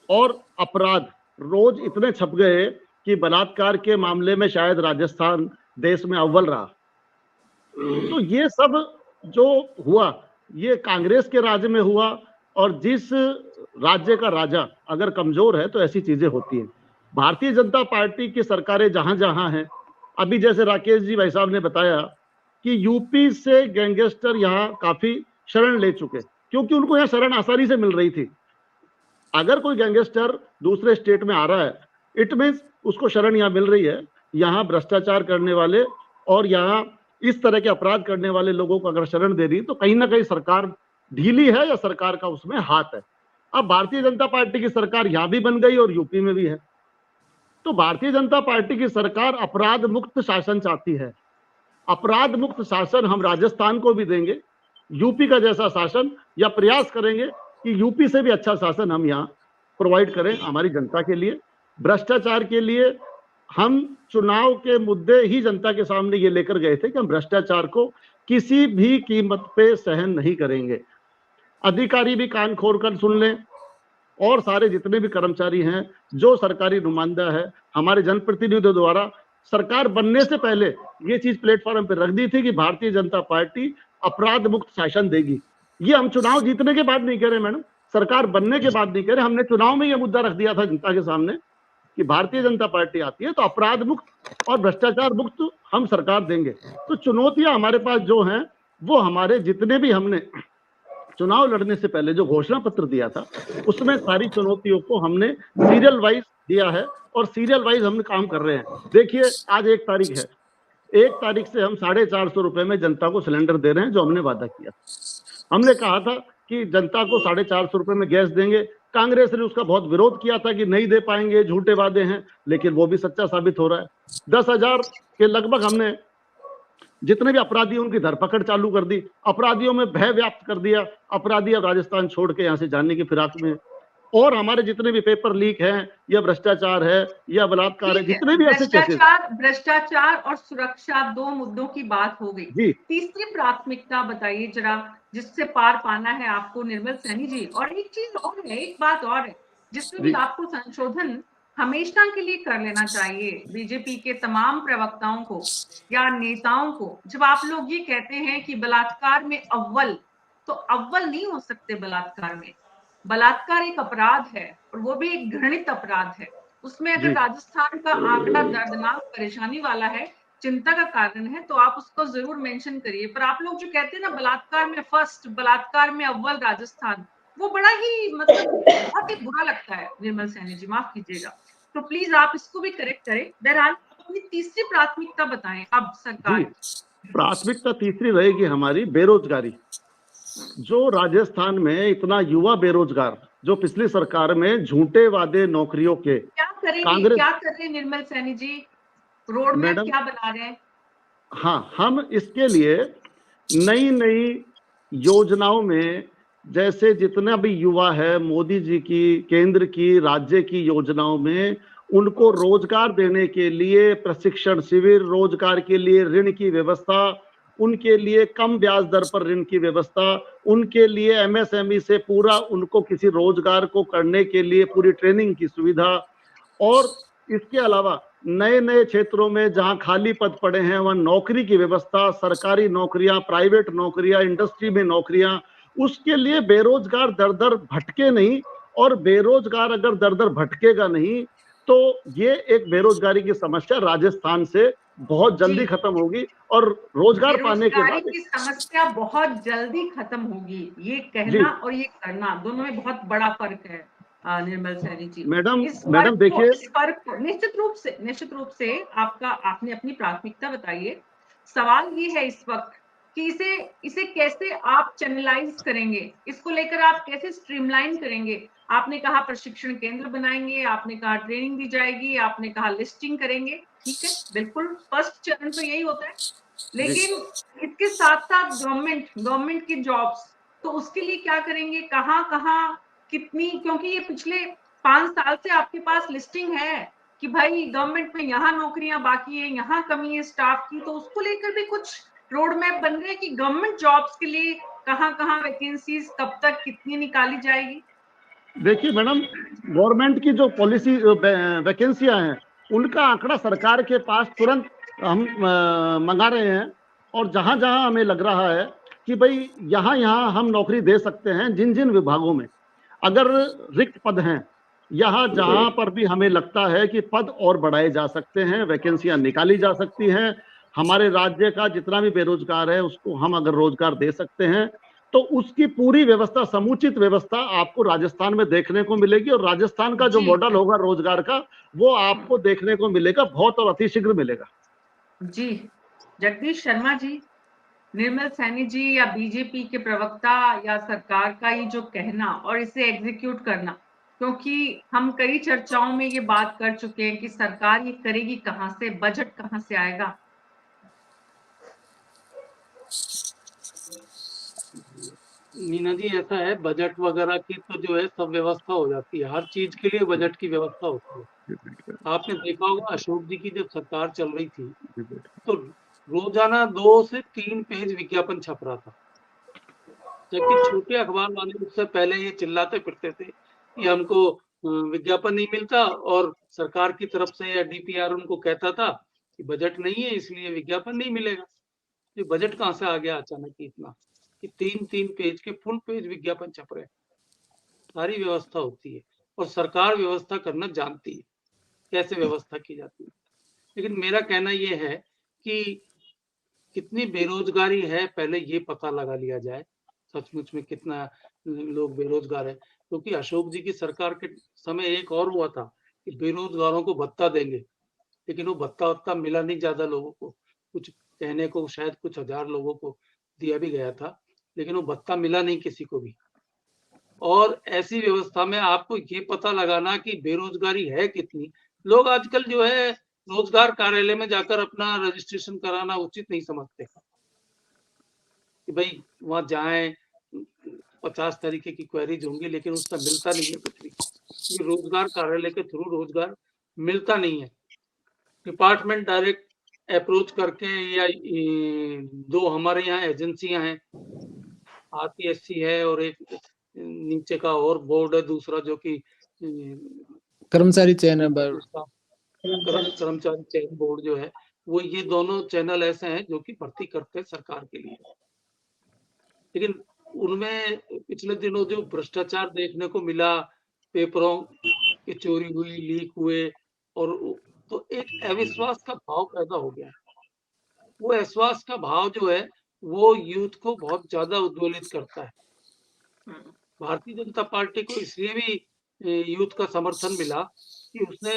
और अपराध रोज इतने छप गए कि बलात्कार के मामले में शायद राजस्थान देश में अव्वल रहा। तो ये सब जो हुआ ये कांग्रेस के राज्य में हुआ, और जिस राज्य का राजा अगर कमजोर है तो ऐसी चीजें होती हैं। भारतीय जनता पार्टी की सरकारें जहां जहां हैं, अभी जैसे राकेश जी भाई साहब ने बताया कि यूपी से गैंगस्टर यहाँ काफी शरण ले चुके, क्योंकि उनको यहाँ शरण आसानी से मिल रही थी। अगर कोई गैंगस्टर दूसरे स्टेट में आ रहा है, इट मीन्स उसको शरण यहाँ मिल रही है। यहाँ भ्रष्टाचार करने वाले और यहाँ इस तरह के अपराध करने वाले लोगों को अगर शरण दे रही तो कहीं ना कहीं सरकार ढीली है या सरकार का उसमें हाथ है। अब भारतीय जनता पार्टी की सरकार यहाँ भी बन गई और यूपी में भी है। तो भारतीय जनता पार्टी की सरकार अपराध मुक्त शासन चाहती है। अपराध मुक्त शासन हम राजस्थान को भी देंगे, यूपी का जैसा शासन, या प्रयास करेंगे कि यूपी से भी अच्छा शासन हम यहाँ प्रोवाइड करें हमारी जनता के लिए। भ्रष्टाचार के लिए हम चुनाव के मुद्दे ही जनता के सामने ये लेकर गए थे कि हम भ्रष्टाचार को किसी भी कीमत पे सहन नहीं करेंगे। अधिकारी भी कान खोल कर सुन लें, और सारे जितने भी कर्मचारी हैं, जो सरकारी नुमाइंदा है, हमारे जनप्रतिनिधियों द्वारा सरकार बनने से पहले ये चीज प्लेटफॉर्म पर रख दी थी कि भारतीय जनता पार्टी अपराध मुक्त शासन देगी। ये हम चुनाव जीतने के बाद नहीं कह रहे मैडम, सरकार बनने के बाद नहीं कह रहे। हमने चुनाव में यह मुद्दा रख दिया था जनता के सामने कि भारतीय जनता पार्टी आती है तो अपराध मुक्त और भ्रष्टाचार मुक्त हम सरकार देंगे। तो चुनौतियां हमारे पास जो हैं वो हमारे जितने भी हमने चुनाव लड़ने से पहले जो घोषणा पत्र दिया था उसमें सारी चुनौतियों को हमने सीरियल वाइज दिया है और सीरियल वाइज हम काम कर रहे हैं। देखिए आज 1 तारीख है, 1 तारीख से हम 450 रुपए में जनता को सिलेंडर दे रहे हैं, जो हमने वादा किया। हमने कहा था कि जनता को 450 रुपए में गैस देंगे। कांग्रेस ने उसका बहुत विरोध किया था कि नहीं दे पाएंगे, झूठे वादे हैं, लेकिन वो भी सच्चा साबित हो रहा है। 10,000 के लगभग हमने जितने भी अपराधी उनकी धरपकड़ चालू कर दी, अपराधियों में भय व्याप्त कर दिया। अपराधी अब राजस्थान छोड़ के यहाँ से जाने की फिराक में। और हमारे जितने भी पेपर लीक हैं या भ्रष्टाचार है या बलात्कार है, जितने भी ऐसे भ्रष्टाचार और सुरक्षा 2 मुद्दों की बात हो गई। तीसरी प्राथमिकता बताइए जरा, जिससे पार पाना है आपको निर्मल सैनी जी। और एक चीज और है, एक बात और है जिसमें भी आपको संशोधन हमेशा के लिए कर लेना चाहिए। बीजेपी के तमाम प्रवक्ताओं को या नेताओं को, जब आप लोग ये कहते हैं कि बलात्कार में अव्वल, तो अव्वल नहीं हो सकते बलात्कार में। बलात्कार एक अपराध है और वो भी एक घृणित अपराध है। उसमें अगर राजस्थान का आंकड़ा दर्दनाक परेशानी वाला है, चिंता का कारण है, तो आप उसको जरूर मेंशन करिए। पर आप लोग जो कहते हैं ना बलात्कार में फर्स्ट, बलात्कार में अव्वल राजस्थान, वो बड़ा ही मतलब बहुत ही बुरा लगता है। निर्मल सैनी जी माफ कीजिएगा, तो प्लीज आप इसको भी करेक्ट करें। बहरहाल अपनी तीसरी प्राथमिकता बताएं अब सरकार। प्राथमिकता तीसरी रहेगी हमारी बेरोजगारी। जो राजस्थान में इतना युवा बेरोजगार, जो पिछली सरकार में झूठे वादे नौकरियों के, क्या कर रहे हैं निर्मल सैनी जी, रोड मैप क्या बना रहे हैं? हाँ, हम इसके लिए नई नई योजनाओं में, जैसे जितना भी युवा है, मोदी जी की, केंद्र की, राज्य की योजनाओं में उनको रोजगार देने के लिए प्रशिक्षण शिविर, रोजगार के लिए ऋण की व्यवस्था, उनके लिए कम ब्याज दर पर ऋण की व्यवस्था, उनके लिए एमएसएमई से पूरा उनको किसी रोजगार को करने के लिए पूरी ट्रेनिंग की सुविधा, और इसके अलावा नए नए क्षेत्रों में जहां खाली पद पड़े हैं वहां नौकरी की व्यवस्था, सरकारी नौकरियां, प्राइवेट नौकरियां, इंडस्ट्री में नौकरियां। उसके लिए बेरोजगार दर दर भटके नहीं, और बेरोजगार अगर दर दर भटकेगा नहीं तो ये एक बेरोजगारी की समस्या राजस्थान से बहुत जल्दी खत्म होगी और रोजगार पाने के बाद की समस्या बहुत जल्दी खत्म होगी। ये कहना और ये करना दोनों में बहुत बड़ा फर्क है निर्मल सैनी जी। मैडम देखिए, इस फर्क को निश्चित रूप से आपने अपनी प्राथमिकता बताइए। सवाल ये है इस वक्त कि इसे कैसे आप चैनलाइज करेंगे, इसको लेकर आप कैसे स्ट्रीमलाइन करेंगे। आपने कहा प्रशिक्षण केंद्र बनाएंगे, आपने कहा ट्रेनिंग दी जाएगी, आपने कहा लिस्टिंग करेंगे, ठीक है, बिल्कुल फर्स्ट चरण तो यही होता है। लेकिन इसके साथ साथ गवर्नमेंट की जॉब्स, तो उसके लिए क्या करेंगे, कहाँ कितनी, क्योंकि ये पिछले 5 साल से आपके पास लिस्टिंग है कि भाई गवर्नमेंट में यहाँ नौकरियां बाकी है, यहाँ कमी है स्टाफ की, तो उसको लेकर भी कुछ रोड मैप बन रहे हैं कि गवर्नमेंट जॉब्स के लिए कहाँ वैकेंसीज कब तक कितनी निकाली जाएगी। देखिए मैडम, गवर्नमेंट की जो पॉलिसी वैकेंसियां हैं उनका आंकड़ा सरकार के पास तुरंत हम मंगा रहे हैं, और जहां जहां हमें लग रहा है कि भाई यहाँ हम नौकरी दे सकते हैं, जिन जिन विभागों में अगर रिक्त पद हैं, यहाँ जहां पर भी हमें लगता है कि पद और बढ़ाए जा सकते हैं, वैकेंसियां निकाली जा सकती हैं, हमारे राज्य का जितना भी बेरोजगार है उसको हम अगर रोजगार दे सकते हैं, तो उसकी पूरी व्यवस्था, समुचित व्यवस्था आपको राजस्थान में देखने को मिलेगी। और राजस्थान का जो मॉडल होगा रोजगार का, वो आपको देखने को मिलेगा, बहुत और अतिशीघ्र मिलेगा। जी जगदीश शर्मा जी, निर्मल सैनी जी या बीजेपी के प्रवक्ता या सरकार का ये जो कहना और इसे एग्जीक्यूट करना, क्योंकि हम कई चर्चाओं में ये बात कर चुके हैं कि सरकार ये करेगी कहां से, बजट कहां से आएगा। मीना जी ऐसा है, बजट वगैरह की तो जो है सब व्यवस्था हो जाती है, हर चीज के लिए बजट की व्यवस्था होती है। आपने देखा होगा अशोक जी की जब सरकार चल रही थी तो रोजाना 2 से 3 पेज विज्ञापन छप रहा था, जबकि छोटे अखबार वाले उससे पहले ये चिल्लाते फिरते थे कि हमको विज्ञापन नहीं मिलता, और सरकार की तरफ से या डीपीआर उनको कहता था कि बजट नहीं है इसलिए विज्ञापन नहीं मिलेगा। ये बजट कहाँ से आ गया अचानक इतना कि 3-3 पेज के फुल पेज विज्ञापन छप रहे। सारी व्यवस्था होती है और सरकार व्यवस्था करना जानती है, कैसे व्यवस्था की जाती है। लेकिन मेरा कहना ये है कि कितनी बेरोजगारी है पहले ये पता लगा लिया जाए, सचमुच में कितना लोग बेरोजगार है। क्योंकि अशोक जी की सरकार के समय एक और हुआ था कि बेरोजगारों को भत्ता देंगे, लेकिन वो भत्ता मिला नहीं ज्यादा लोगों को, कुछ कहने को शायद कुछ हजार लोगों को दिया भी गया था, लेकिन वो भत्ता मिला नहीं किसी को भी। और ऐसी व्यवस्था में आपको ये पता लगाना कि बेरोजगारी है कितनी, लोग आजकल जो है रोजगार कार्यालय में जाकर अपना रजिस्ट्रेशन कराना उचित नहीं समझते कि भाई वहां जाएं, 50 तरीके की क्वेरीज होंगी, लेकिन उससे मिलता नहीं है कुछ भी। ये रोजगार कार्यालय के थ्रू रोजगार मिलता नहीं है। डिपार्टमेंट डायरेक्ट अप्रोच करके या दो हमारे यहाँ एजेंसियां हैं, आरपीएससी है और एक नीचे का और बोर्ड है दूसरा जो कि कर्मचारी चयन कर्मचारी चयन बोर्ड जो है, वो ये दोनों चैनल ऐसे हैं जो कि भर्ती करते हैं सरकार के लिए। लेकिन उनमें पिछले दिनों जो भ्रष्टाचार देखने को मिला, पेपरों की चोरी हुई, लीक हुए, और तो एक अविश्वास का भाव पैदा हो गया। वो अविश्वास का भाव जो है वो यूथ को बहुत ज्यादा उद्वेलित करता है। भारतीय जनता पार्टी को इसलिए भी यूथ का समर्थन मिला कि उसने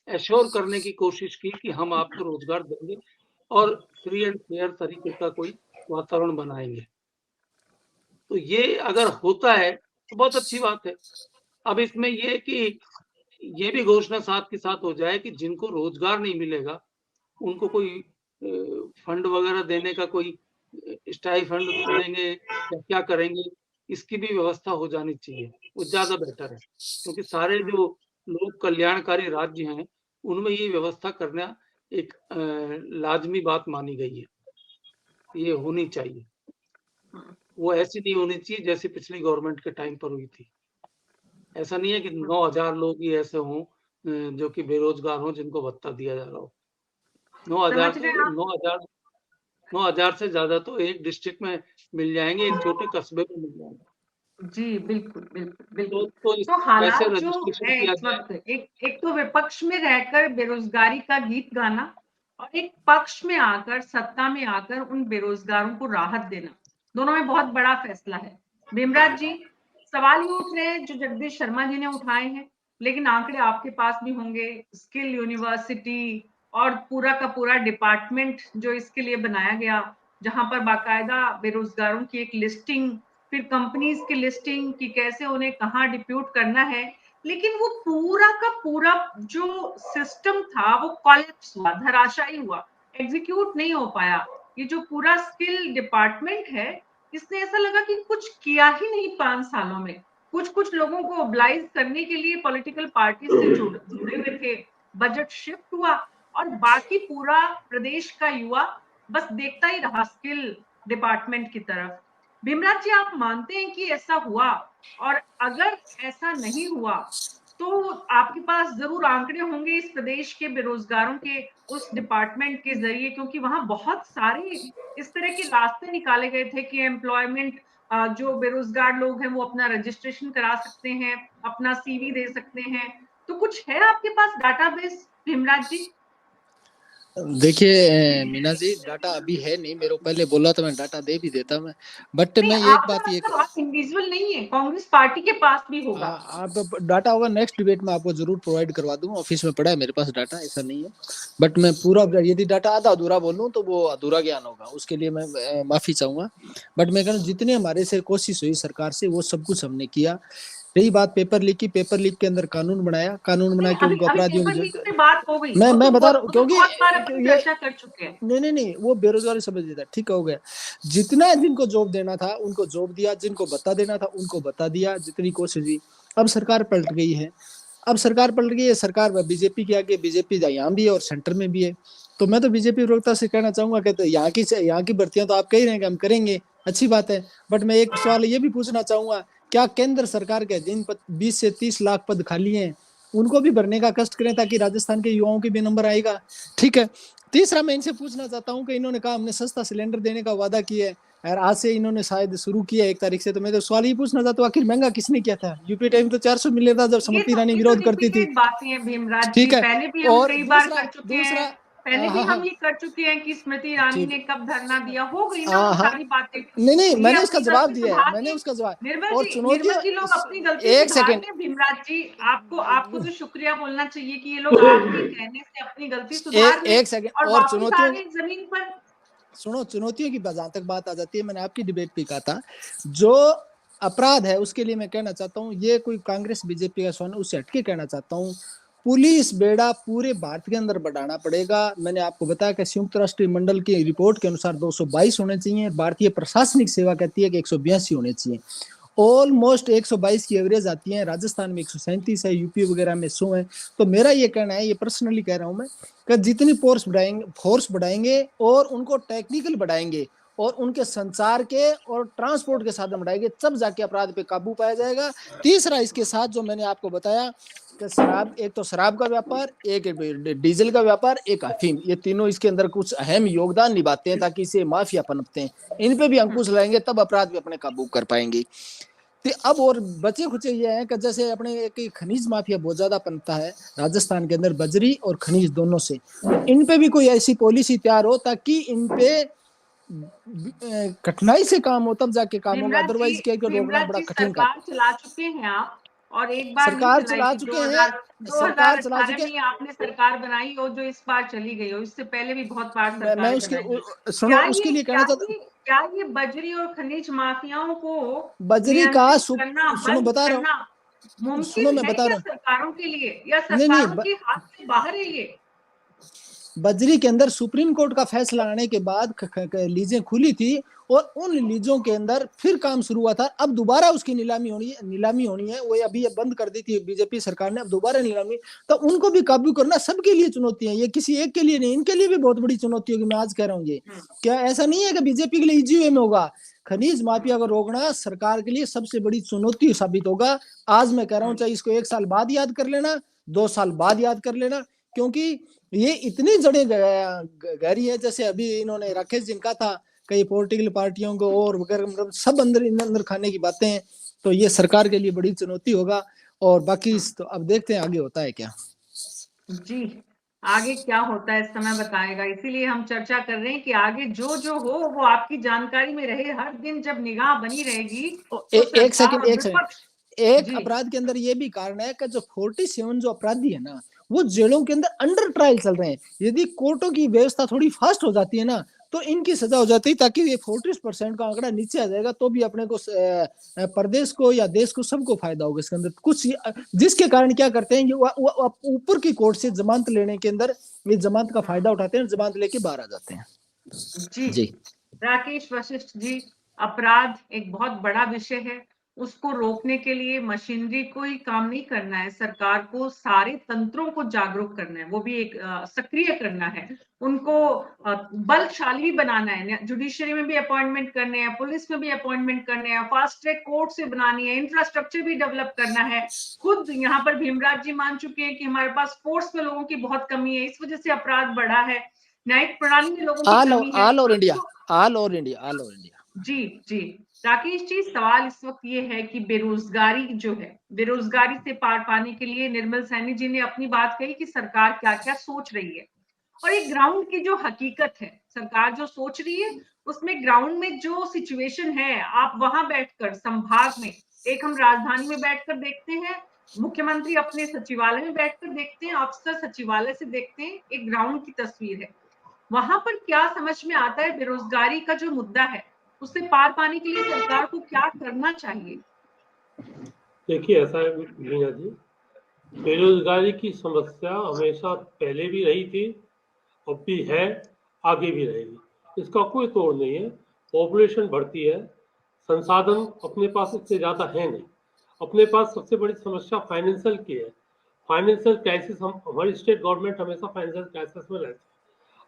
एश्योर करने की कोशिश की कि हम आपको रोजगार देंगे और फ्री एंड फेयर तरीके का कोई वातावरण बनाएंगे। तो ये अगर होता है तो बहुत अच्छी बात है। अब इसमें ये कि ये भी घोषणा साथ के साथ हो जाए कि जिनको रोजगार नहीं मिलेगा उनको कोई फंड वगैरह देने का, कोई स्टाई फंड देंगे या क्या करेंगे, इसकी भी व्यवस्था हो जानी चाहिए, वो ज्यादा बेटर है। क्योंकि सारे जो लोक कल्याणकारी राज्य हैं उनमें ये व्यवस्था करना एक लाजमी बात मानी गई है, ये होनी चाहिए। वो ऐसी नहीं होनी चाहिए जैसे पिछली गवर्नमेंट के टाइम पर हुई थी। ऐसा नहीं है कि 9,000 लोग ही ऐसे हों जो कि बेरोजगार हों जिनको भत्ता दिया जा रहा हो। 9,000 से ज्यादा तो एक डिस्ट्रिक्ट में मिल जाएंगे, एक छोटे कस्बे में मिल जाएंगे। जी बिल्कुल बिल्कुल बिल्कुल। तो हालात जो है इस वक्त, एक तो विपक्ष में रहकर बेरोजगारी का गीत गाना और एक पक्ष में आकर, सत्ता में आकर उन बेरोजगारों को राहत देना, दोनों में बहुत बड़ा फैसला है। भीमराज जी, सवाल ये उठ रहे हैं जो जगदीश शर्मा जी ने उठाए हैं, लेकिन आंकड़े आपके पास भी होंगे। स्किल यूनिवर्सिटी और पूरा का पूरा डिपार्टमेंट जो इसके लिए बनाया गया, जहां पर बाकायदा बेरोजगारों की एक लिस्टिंग, फिर कंपनीज की लिस्टिंग कि कैसे उन्हें कहाँ डिप्यूट करना है, लेकिन वो पूरा का पूरा जो सिस्टम था वो कॉलेप्स हुआ, धराशायी हुआ, एग्जीक्यूट नहीं हो पाया। ये जो पूरा स्किल डिपार्टमेंट है, इसने ऐसा लगा कि कुछ किया ही नहीं 5 सालों में। कुछ लोगों को ओब्लाइज करने के लिए पॉलिटिकल पार्टी से जुड़े हुए थे, बजट शिफ्ट हुआ और बाकी पूरा प्रदेश का युवा बस देखता ही रहा स्किल डिपार्टमेंट की तरफ। भीमराज जी, आप मानते हैं कि ऐसा हुआ? और अगर ऐसा नहीं हुआ तो आपके पास जरूर आंकड़े होंगे इस प्रदेश के बेरोजगारों के उस डिपार्टमेंट के जरिए, क्योंकि वहां बहुत सारे इस तरह के रास्ते निकाले गए थे कि एम्प्लॉयमेंट, जो बेरोजगार लोग हैं वो अपना रजिस्ट्रेशन करा सकते हैं, अपना सीवी दे सकते हैं। तो कुछ है आपके पास डाटाबेस भीमराज जी? देखिए मीना जी, डाटा अभी है नहीं, मेरे को पहले बोला तो मैं डाटा दे भी देता मैं, बट मैं एक बात ये आप इंडिविजुअल नहीं है, कांग्रेस पार्टी के पास भी होगा। आप डाटा होगा नेक्स्ट डिबेट में आपको जरूर प्रोवाइड करवा दूंगा, ऑफिस में पड़ा है मेरे पास डाटा, ऐसा नहीं है। बट मैं पूरा, यदि डाटा आधा अधूरा बोलूं तो वो अधूरा ज्ञान होगा, उसके लिए मैं माफी चाहूंगा। बट मैं कहूँ जितने हमारे से कोशिश हुई सरकार से वो सब कुछ हमने किया। रही बात पेपर लीक की, पेपर लीक के अंदर कानून बना के उनको अपराधियों की बात हो गई। मैं बता रहा हूँ क्योंकि चर्चा कर चुके हैं। नहीं वो बेरोजगारी समझ लेता, ठीक हो गया। जितना जिनको जॉब देना था उनको जॉब दिया, जिनको बता देना था उनको बता दिया, जितनी कोशिश हुई। अब सरकार पलट गई है, सरकार बीजेपी के आगे, बीजेपी यहाँ भी है और सेंटर में भी है। तो मैं तो बीजेपी प्रवक्ता से कहना चाहूंगा कि तो यहाँ की भर्तियां तो आप कह रहे हैं कि हम करेंगे, अच्छी बात है, बट मैं एक सवाल ये भी पूछना चाहूंगा, क्या केंद्र सरकार के जिन 20 से 30 लाख पद खाली हैं उनको भी भरने का कष्ट करें ताकि राजस्थान के युवाओं के भी नंबर आएगा? ठीक है। तीसरा मैं इनसे पूछना चाहता हूं कि इन्होंने कहा हमने सस्ता सिलेंडर देने का वादा किया है, और आज से इन्होंने शायद शुरू किया 1 तारीख से। तो मैं तो सवाल ये पूछना चाहता हूँ, आखिर महंगा किसने किया था? यूपी टाइम तो 400 मिल रहा था जब स्मृति ईरानी विरोध करती थी। बातें हैं भीमराज ठीक जी, है, पहले भी हम और कई बार कर चुके दूसरा हैं, पहले भी हाँ, हम ये कर चुके हैं कि स्मृति ईरानी ने कब धरना दिया, हो गई ना वो सारी बातें। नहीं, मैंने ये उसका अपनी जवाब गलती दिया है, सुधार मैंने लें। उसका जवाब। निर्मल और जी लोग अपनी गलती एक सुधार सेकंड, लें भीमराज जी, आपको तो शुक्रिया बोलना चाहिए कि ये लोग आपके कहने से अपनी गलती सुधार लें एक सेकंड, और और वापस आ गए जमीन पर। सुनो, चुनौतियों की जहां तक बात आ जाती है, मैंने आपकी डिबेट पे कहा था, जो अपराध है उसके लिए मैं कहना चाहता हूँ, ये कोई कांग्रेस बीजेपी का सवाल उससे हटके कहना चाहता हूँ, पुलिस बेड़ा पूरे भारत के अंदर बढ़ाना पड़ेगा। मैंने आपको बताया कि संयुक्त राष्ट्र मंडल की रिपोर्ट के अनुसार 222 होने चाहिए, भारतीय प्रशासनिक सेवा कहती है कि 182 होने चाहिए। ऑलमोस्ट 122 की एवरेज आती है, राजस्थान में 137 है, यूपी वगैरह में 100 है। तो मेरा ये कहना है, ये पर्सनली कह रहा हूं मैं, कि जितनी फोर्स बढ़ाएंगे और उनको टेक्निकल बढ़ाएंगे और उनके संचार के और ट्रांसपोर्ट के साधन बढ़ाएंगे, तब जाके अपराध पे काबू पाया जाएगा। तीसरा इसके साथ जो मैंने आपको बताया कि शराब, एक तो शराब का व्यापार, एक डीजल का व्यापार, एक अफीम, ये तीनों इसके अंदर कुछ अहम योगदान निभाते हैं ताकि इसे माफिया पनपते हैं। इन पे भी अंकुश लगाएंगे तब अपराध पे अपने काबू कर पाएंगे। तो अब और बचे खुचे ये है कि जैसे अपने एक खनिज माफिया बहुत ज्यादा पनपता है राजस्थान के अंदर, बजरी और खनिज दोनों से, इन पे भी कोई ऐसी पॉलिसी तैयार हो ताकि इन पे कठिनाई से काम हो, तब जाके काम होगा, अदरवाइज क्या रोकना बड़ा कठिन काम। सरकार चला चुके हैं आप, और एक बार नहीं सरकार चलाई चला थी, चुके हैं, सरकार चला 2018 चुके। में आपने सरकार बनाई हो जो इस बार चली गई हो, इससे पहले भी बहुत बार सरकार मैं उसके सुनो, उसके लिए कहना चाहता, क्या ये बजरी और खनिज माफियाओं को बजरी का करना, सुनो बता रहा हूँ, सुनो मुमकिन मैं है बता क्या रहा हूँ, सरकारों के लिए, या नहीं, सरकारों के हाथ से बाहर है ये? बजरी के अंदर सुप्रीम कोर्ट का फैसला आने के बाद लीजें खुली थी और उन लीजों के अंदर फिर काम शुरू हुआ था। अब दोबारा उसकी नीलामी होनी है, वो अभी बंद कर दी थी बीजेपी सरकार ने, अब दोबारा नीलामी, तो उनको भी काबू करना सबके लिए चुनौती है, ये किसी एक के लिए नहीं, इनके लिए भी बहुत बड़ी चुनौती होगी। मैं आज कह रहा हूँ, ये क्या ऐसा नहीं है कि बीजेपी के लिए इजी वे में होगा, खनिज माफिया को रोकना सरकार के लिए सबसे बड़ी चुनौती साबित होगा। आज मैं कह रहा हूँ, चाहे इसको 1 साल बाद याद कर लेना, 2 साल बाद याद कर लेना, क्योंकि ये इतनी जड़ें गहरी है। जैसे अभी इन्होंने राकेश जिनका था, कई पॉलिटिकल पार्टियों को और वगैरह सब अंदर खाने की बातें हैं, तो ये सरकार के लिए बड़ी चुनौती होगा। और बाकी तो अब देखते हैं आगे होता है क्या। जी, आगे क्या होता है समय बताएगा, इसीलिए हम चर्चा कर रहे हैं कि आगे जो हो वो आपकी जानकारी में रहे, हर दिन जब निगाह बनी रहेगी। एक सेकंड, एक अपराध के अंदर ये भी कारण है कि जो 47 जो अपराधी है ना, वो जेलों के अंदर अंडर ट्रायल चल रहे हैं। यदि कोर्टों की व्यवस्था थोड़ी फास्ट हो जाती है ना, तो इनकी सजा हो जाती है, ताकि ये 40% का आंकड़ा नीचे आ जाएगा, तो भी अपने को प्रदेश को या देश को सबको फायदा होगा इसके अंदर कुछ। जिसके कारण क्या करते हैं, ऊपर की कोर्ट से जमानत लेने के अंदर ये जमानत का फायदा उठाते हैं, जमानत लेके बाहर आ जाते हैं। जी राकेश वशिष्ठ जी, अपराध एक बहुत बड़ा विषय है, उसको रोकने के लिए मशीनरी को ही काम नहीं करना है, सरकार को सारे तंत्रों को जागरूक करना है, वो भी एक सक्रिय करना है, उनको बलशाली भी बनाना है, जुडिशरी में भी अपॉइंटमेंट करने हैं, पुलिस में भी अपॉइंटमेंट करने हैं, फास्ट ट्रैक कोर्ट से बनानी है, इंफ्रास्ट्रक्चर भी डेवलप करना है। खुद यहाँ पर भीमराज जी मान चुके हैं कि हमारे पास फोर्स में लोगों की बहुत कमी है, इस वजह से अपराध बढ़ा है, न्यायिक प्रणाली में लोगों की कमी है। All over India. जी राकेश जी, सवाल इस वक्त ये है कि बेरोजगारी जो है, बेरोजगारी से पार पाने के लिए निर्मल सैनी जी ने अपनी बात कही कि सरकार क्या क्या सोच रही है, और एक ग्राउंड की जो हकीकत है, सरकार जो सोच रही है उसमें ग्राउंड में जो सिचुएशन है, आप वहां बैठकर संभाग में, एक हम राजधानी में बैठकर देखते हैं, मुख्यमंत्री अपने सचिवालय में बैठकर देखते हैं, अफसर सचिवालय से देखते हैं, एक ग्राउंड की तस्वीर है। वहां पर क्या समझ में आता है, बेरोजगारी का जो मुद्दा है उससे पार पाने के लिए सरकार को क्या करना चाहिए? देखिए, ऐसा है मीना जी, बेरोजगारी की समस्या हमेशा पहले भी रही थी, अब भी है, आगे भी रहेगी, इसका कोई तोड़ नहीं है। पॉपुलेशन बढ़ती है, संसाधन अपने पास इतने ज़्यादा है नहीं, अपने पास सबसे बड़ी समस्या फाइनेंशियल की है। फाइनेंशियल क्राइसिस, हमारी स्टेट गवर्नमेंट हमेशा फाइनेंशियल क्राइसिस में रहती है।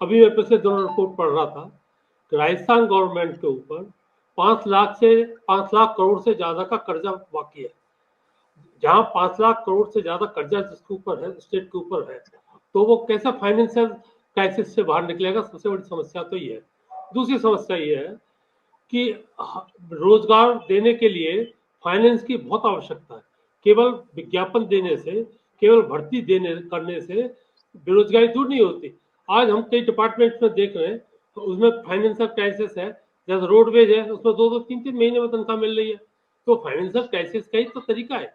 अभी मैं पिछले दिनों रिपोर्ट पढ़ रहा था, राजस्थान गवर्नमेंट के ऊपर 5 लाख करोड़ से ज्यादा का कर्जा बाकी है। जहां 5 लाख करोड़ से ज्यादा कर्जा जिसके ऊपर है, स्टेट के ऊपर है, तो वो कैसा फाइनेंशियल क्राइसिस से बाहर निकलेगा? सबसे बड़ी समस्या तो ये है। दूसरी समस्या ये है कि रोजगार देने के लिए फाइनेंस की बहुत आवश्यकता है। केवल विज्ञापन देने से, केवल भर्ती करने से बेरोजगारी दूर नहीं होती। आज हम कई डिपार्टमेंट्स में देख रहे हैं तो उसमें फाइनेंशियल क्राइसिस है, जैसे रोडवेज है, उसमें 2-2, 3-3 महीने में तनख्वाह मिल रही है। तो फाइनेंशियल क्राइसिस का ही तो तरीका है।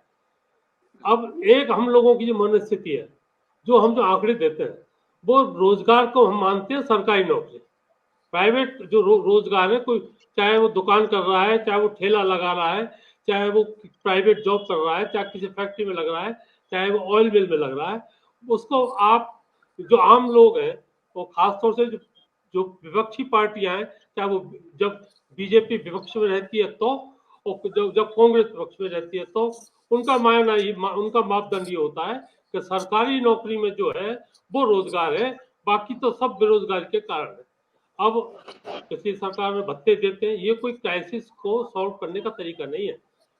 अब एक हम लोगों की जो मनस्थिति है, जो आंकड़े देते हैं, वो रोजगार को हम मानते हैं सरकारी नौकरी। प्राइवेट जो रोजगार है, कोई चाहे वो दुकान कर रहा है, चाहे वो ठेला लगा रहा है, चाहे वो प्राइवेट जॉब कर रहा है, चाहे किसी फैक्ट्री में लग रहा है, चाहे वो ऑयल मिल में लग रहा है, उसको आप जो आम लोग हैं, वो खासतौर से जो विपक्षी पार्टियां हैं, चाहे वो जब बीजेपी विपक्ष में रहती है तो, और जब कांग्रेस विपक्ष में रहती है तो, उनका मापदंड ये होता है कि सरकारी नौकरी में जो है वो रोजगार है, बाकी तो सब बेरोजगारी के कारण है। अब पिछली सरकार में भत्ते देते हैं, ये कोई क्राइसिस को सॉल्व करने का तरीका नहीं है।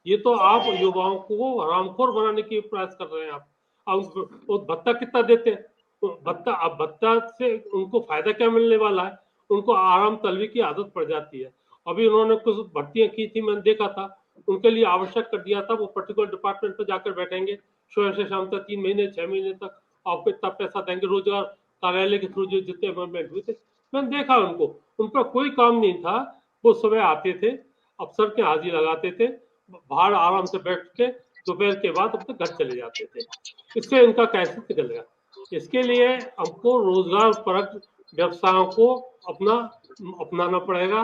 ये तो आप युवाओं को हरामखोर बनाने की प्रयास कर रहे हैं। आप अब भत्ता कितना देते हैं? भत्ता से उनको फायदा क्या मिलने वाला है? उनको आराम तलवी की आदत पड़ जाती है। अभी उन्होंने कुछ भर्तियां की थी, मैंने देखा था, उनके लिए आवश्यक कर दिया था, वो पर्टिकुलर डिपार्टमेंट पर जाकर बैठेंगे सुबह से शाम तक, 3 महीने 6 महीने तक आपको इतना पैसा देंगे। रोजगार कार्यालय के थ्रू जो जितने अमेंडमेंट हुए थे, मैंने देखा उनको, उन पर कोई काम नहीं था। वो सुबह आते थे, अफसर के हाजिरी लगाते थे, बाहर आराम से बैठ के दोपहर के बाद अपने घर चले जाते थे। इससे उनका कैसे निकल गया। इसके लिए हमको रोजगार परक व्यवसायों को अपनाना पड़ेगा।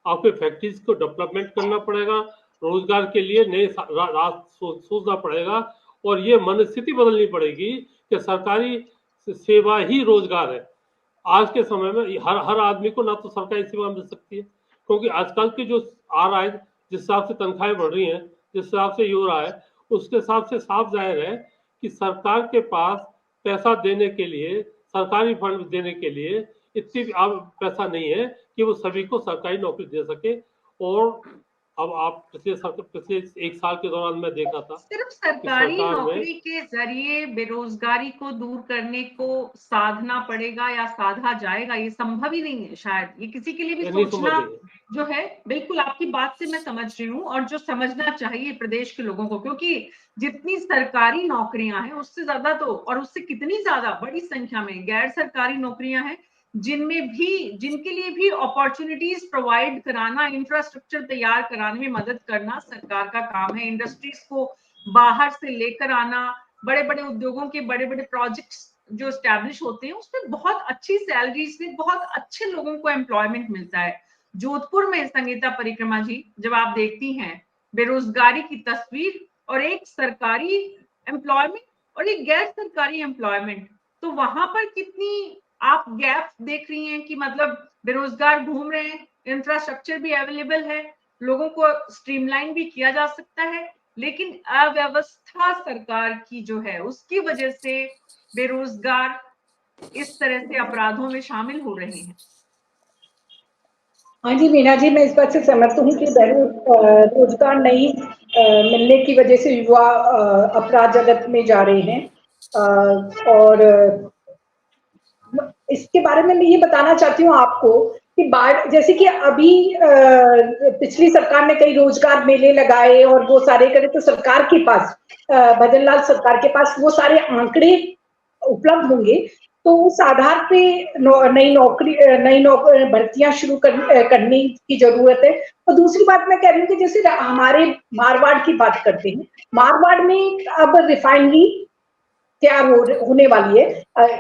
आपके फैक्ट्रीज को डेवलपमेंट करना पड़ेगा, रोजगार के लिए नए सोचना पड़ेगा, और ये मनस्थिति बदलनी पड़ेगी कि सरकारी सेवा ही रोजगार है। आज के समय में हर आदमी को ना तो सरकारी सेवा मिल सकती है, क्योंकि आजकल के जो आ रहा है, जिस हिसाब से तनख्वाहें बढ़ रही हैं, जिस हिसाब से ये हो रहा है, उसके हिसाब से साफ जाहिर है कि सरकार के पास पैसा देने के लिए, सरकारी फंड देने के लिए इतनी पैसा नहीं है कि वो सभी को सरकारी नौकरी दे सके। और अब आप पिछले 1 साल के दौरान मैं देखा था, सिर्फ सरकारी नौकरी के जरिए बेरोजगारी को दूर करने को साधना पड़ेगा या साधा जाएगा, ये संभव ही नहीं है। शायद ये किसी के लिए भी सोचना जो है, बिल्कुल आपकी बात से मैं समझ रही हूँ, और जो समझना चाहिए प्रदेश के लोगों को, क्योंकि जितनी सरकारी नौकरियां हैं उससे ज्यादा तो, और उससे कितनी ज्यादा बड़ी संख्या में गैर सरकारी नौकरियां हैं, जिनके लिए भी अपॉर्चुनिटीज प्रोवाइड कराना, इंफ्रास्ट्रक्चर तैयार कराने में मदद करना सरकार का काम है। इंडस्ट्रीज को बाहर से लेकर आना, बड़े बड़े उद्योगों के बड़े बड़े प्रोजेक्ट्स जो स्टैब्लिश होते हैं, उसमें बहुत अच्छी सैलरी से बहुत अच्छे लोगों को एम्प्लॉयमेंट मिलता है। जोधपुर में संगीता परिक्रमा जी, जब आप देखती हैं बेरोजगारी की तस्वीर और एक सरकारी एम्प्लॉयमेंट और एक गैर सरकारी एम्प्लॉयमेंट, तो वहां पर कितनी आप गैप देख रही हैं कि मतलब बेरोजगार घूम रहे हैं, इंफ्रास्ट्रक्चर भी अवेलेबल है, लोगों को स्ट्रीमलाइन भी किया जा सकता है, लेकिन अव्यवस्था सरकार की जो है उसकी वजह से बेरोजगार इस तरह से अपराधों में शामिल हो रहे हैं। हाँ जी मीना जी, मैं इस बात से सहमत हूँ कि रोजगार नहीं मिलने की वजह से युवा अपराध जगत में जा रहे हैं। और इसके बारे में मैं ये बताना चाहती हूँ आपको कि जैसे कि अभी पिछली सरकार ने कई रोजगार मेले लगाए और वो सारे करे, तो सरकार के पास, भजनलाल सरकार के पास वो सारे आंकड़े उपलब्ध होंगे, तो उस आधार पे नई भर्तियां शुरू करने की जरूरत है। और दूसरी बात मैं कह रही हूँ कि जैसे हमारे मारवाड़ की बात करते हैं, मारवाड़ में अब रिफाइनरी तैयार होने वाली है,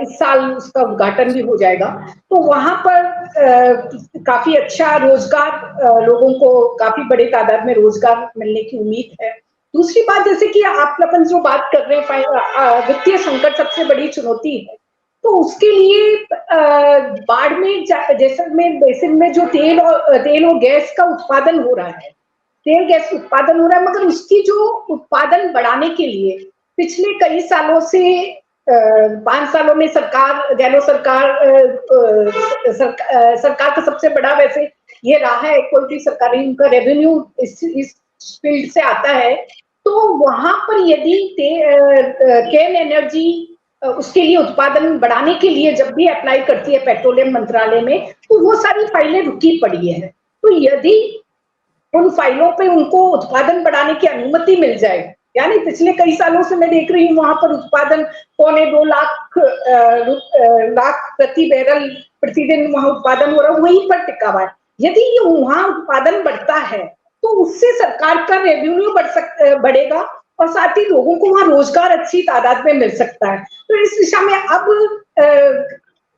इस साल उसका उद्घाटन भी हो जाएगा, तो वहां पर काफी अच्छा रोजगार, लोगों को काफी बड़े तादाद में रोजगार मिलने की उम्मीद है। दूसरी बात, जैसे कि आप अपन जो बात कर रहे हैं, वित्तीय संकट सबसे बड़ी चुनौती है, तो उसके लिए बाड़मेर जैसलमेर बेसिन में जो तेल और गैस का उत्पादन हो रहा है, तेल गैस उत्पादन हो रहा है, मगर उसकी जो उत्पादन बढ़ाने के लिए पिछले कई सालों से 5 सालों में सरकार का सबसे बड़ा वैसे ये रहा है, कोई भी सरकारी उनका रेवेन्यू इस फील्ड से आता है, तो वहां पर यदि केन एनर्जी उसके लिए उत्पादन बढ़ाने के लिए जब भी अप्लाई करती है पेट्रोलियम मंत्रालय में, तो वो सारी फाइलें रुकी पड़ी है। तो यदि उन फाइलों पे उनको उत्पादन बढ़ाने की अनुमति मिल जाए। यानी पिछले कई सालों से मैं देख रही हूँ वहां पर उत्पादन 2.25 लाख प्रति बैरल प्रतिदिन वहां उत्पादन हो रहा है, वहीं पर टिका हुआ है। यदि ये वहां उत्पादन बढ़ता है तो उससे सरकार का रेवेन्यू बढ़ेगा और साथ ही लोगों को वहां रोजगार अच्छी तादाद में मिल सकता है। तो इस दिशा में अब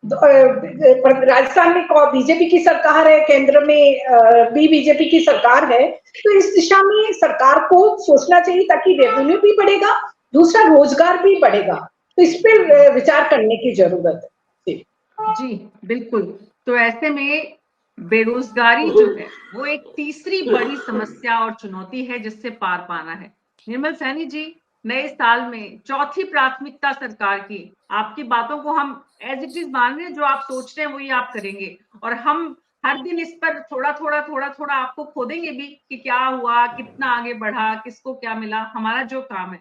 राजस्थान में बीजेपी की सरकार है, केंद्र में भी बीजेपी की सरकार है, तो इस दिशा में सरकार को सोचना चाहिए ताकि रेवेन्यू भी बढ़ेगा, दूसरा रोजगार भी बढ़ेगा। तो इस पर विचार करने की जरूरत है। जी बिल्कुल। तो ऐसे में बेरोजगारी जो है वो एक तीसरी बड़ी समस्या और चुनौती है जिससे पार पाना है। निर्मल सैनी जी, नए साल में चौथी प्राथमिकता सरकार की, आपकी बातों को हम एज इट इज मान रहे हैं, जो आप सोच रहे हैं वही आप करेंगे और हम हर दिन इस पर थोड़ा थोड़ा आपको खोदेंगे भी कि क्या हुआ, कितना आगे बढ़ा, किसको क्या मिला, हमारा जो काम है।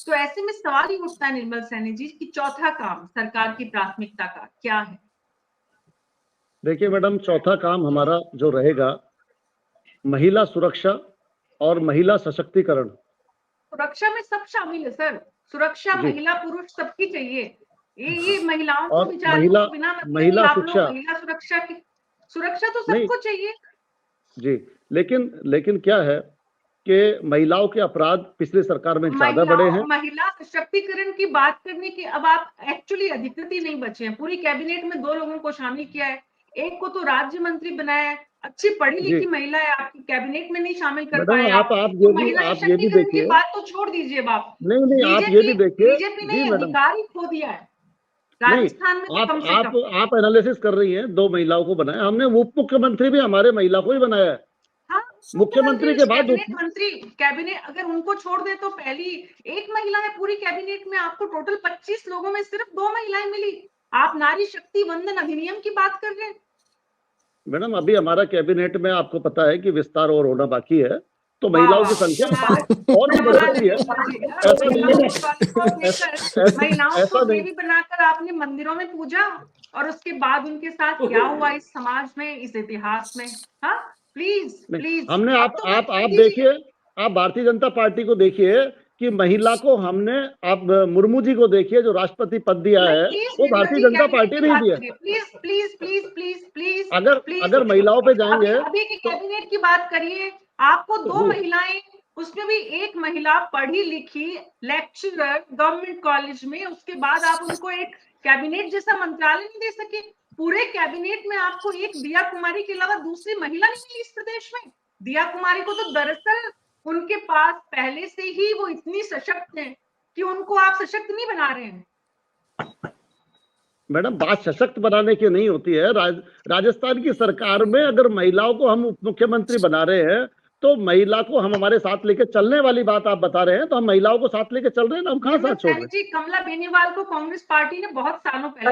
तो ऐसे में सवाल ही उठता है निर्मल सैनी जी कि चौथा काम सरकार की प्राथमिकता का क्या है? देखिए मैडम, चौथा काम हमारा जो रहेगा महिला सुरक्षा और महिला सशक्तिकरण। सुरक्षा में सब शामिल है सर, सुरक्षा महिला पुरुष सबकी चाहिए। ये महिलाओं को बिना मतलब महिला आप लोग शिक्षा, महिला सुरक्षा की सुरक्षा तो सबको चाहिए जी, लेकिन क्या है कि महिलाओं के अपराध पिछली सरकार में ज्यादा बढ़े हैं। महिला सशक्तिकरण की बात करने की अब आप एक्चुअली अधिकृत ही नहीं बचे हैं। पूरी कैबिनेट में 2 लोगों को शामिल किया है, एक को तो राज्य मंत्री बनाया है, अच्छी पढ़ी लिखी महिला है, आपकी कैबिनेट में नहीं शामिल कर पाए आप। तो महिला सशक्तिकरण की बात तो छोड़ दीजिए बाप। नहीं, आप ये भी देखिए, बीजेपी ने अधिकार ही खो दिया है राजस्थान में। आप एनालिसिस कर रही हैं, 2 महिलाओं को बनाया हमने, उप मुख्यमंत्री भी हमारे महिला को ही बनाया है। हाँ, मुख्यमंत्री के बाद कैबिनेट अगर उनको छोड़ दे तो पहली एक महिला है पूरी कैबिनेट में, आपको टोटल 25 लोगों में सिर्फ 2 महिलाएं मिली। आप नारी शक्ति वंदन अधिनियम की बात कर रहे हैं। मैडम, अभी हमारा कैबिनेट में आपको पता है कि विस्तार और होना बाकी है, तो महिलाओं की संख्या और भी बढ़ सकती है। महिलाओं को देवी बनाकर आपने मंदिरों में पूजा और उसके बाद उनके साथ क्या हुआ इस समाज में, इस इतिहास में? हाँ प्लीज हमने आप देखिए, आप भारतीय जनता पार्टी को देखिए कि महिला को हमने, आप मुर्मू जी को देखिए जो राष्ट्रपति पद दिया है, वो भारतीय जनता पार्टी ने दिया। प्लीज अगर महिलाओं पे जाएंगे, अभी की कैबिनेट की बात करिए, आपको 2 महिलाएं, उसमें भी एक महिला पढ़ी लिखी लेक्चरर गवर्नमेंट कॉलेज में, उसके बाद आप उनको एक कैबिनेट जैसा मंत्रालय नहीं दे सके। पूरे कैबिनेट में आपको एक दिया कुमारी के अलावा दूसरी महिला नहीं मिली इस प्रदेश में। दिया कुमारी को तो दरअसल उनके पास पहले से ही वो इतनी सशक्त है कि उनको आप सशक्त नहीं बना रहे हैं। मैडम, बात सशक्त बनाने की नहीं होती है। राजस्थान की सरकार में अगर महिलाओं को हम उप मुख्यमंत्री बना रहे हैं तो महिला को हम हमारे साथ लेके चलने वाली बात आप बता रहे हैं, तो हम महिलाओं को साथ लेके चल रहे हैं ना, हम कहाँ साथ छोड़ रहे हैं? जी, कमला बेनीवाल को कांग्रेस पार्टी ने बहुत सालों पहले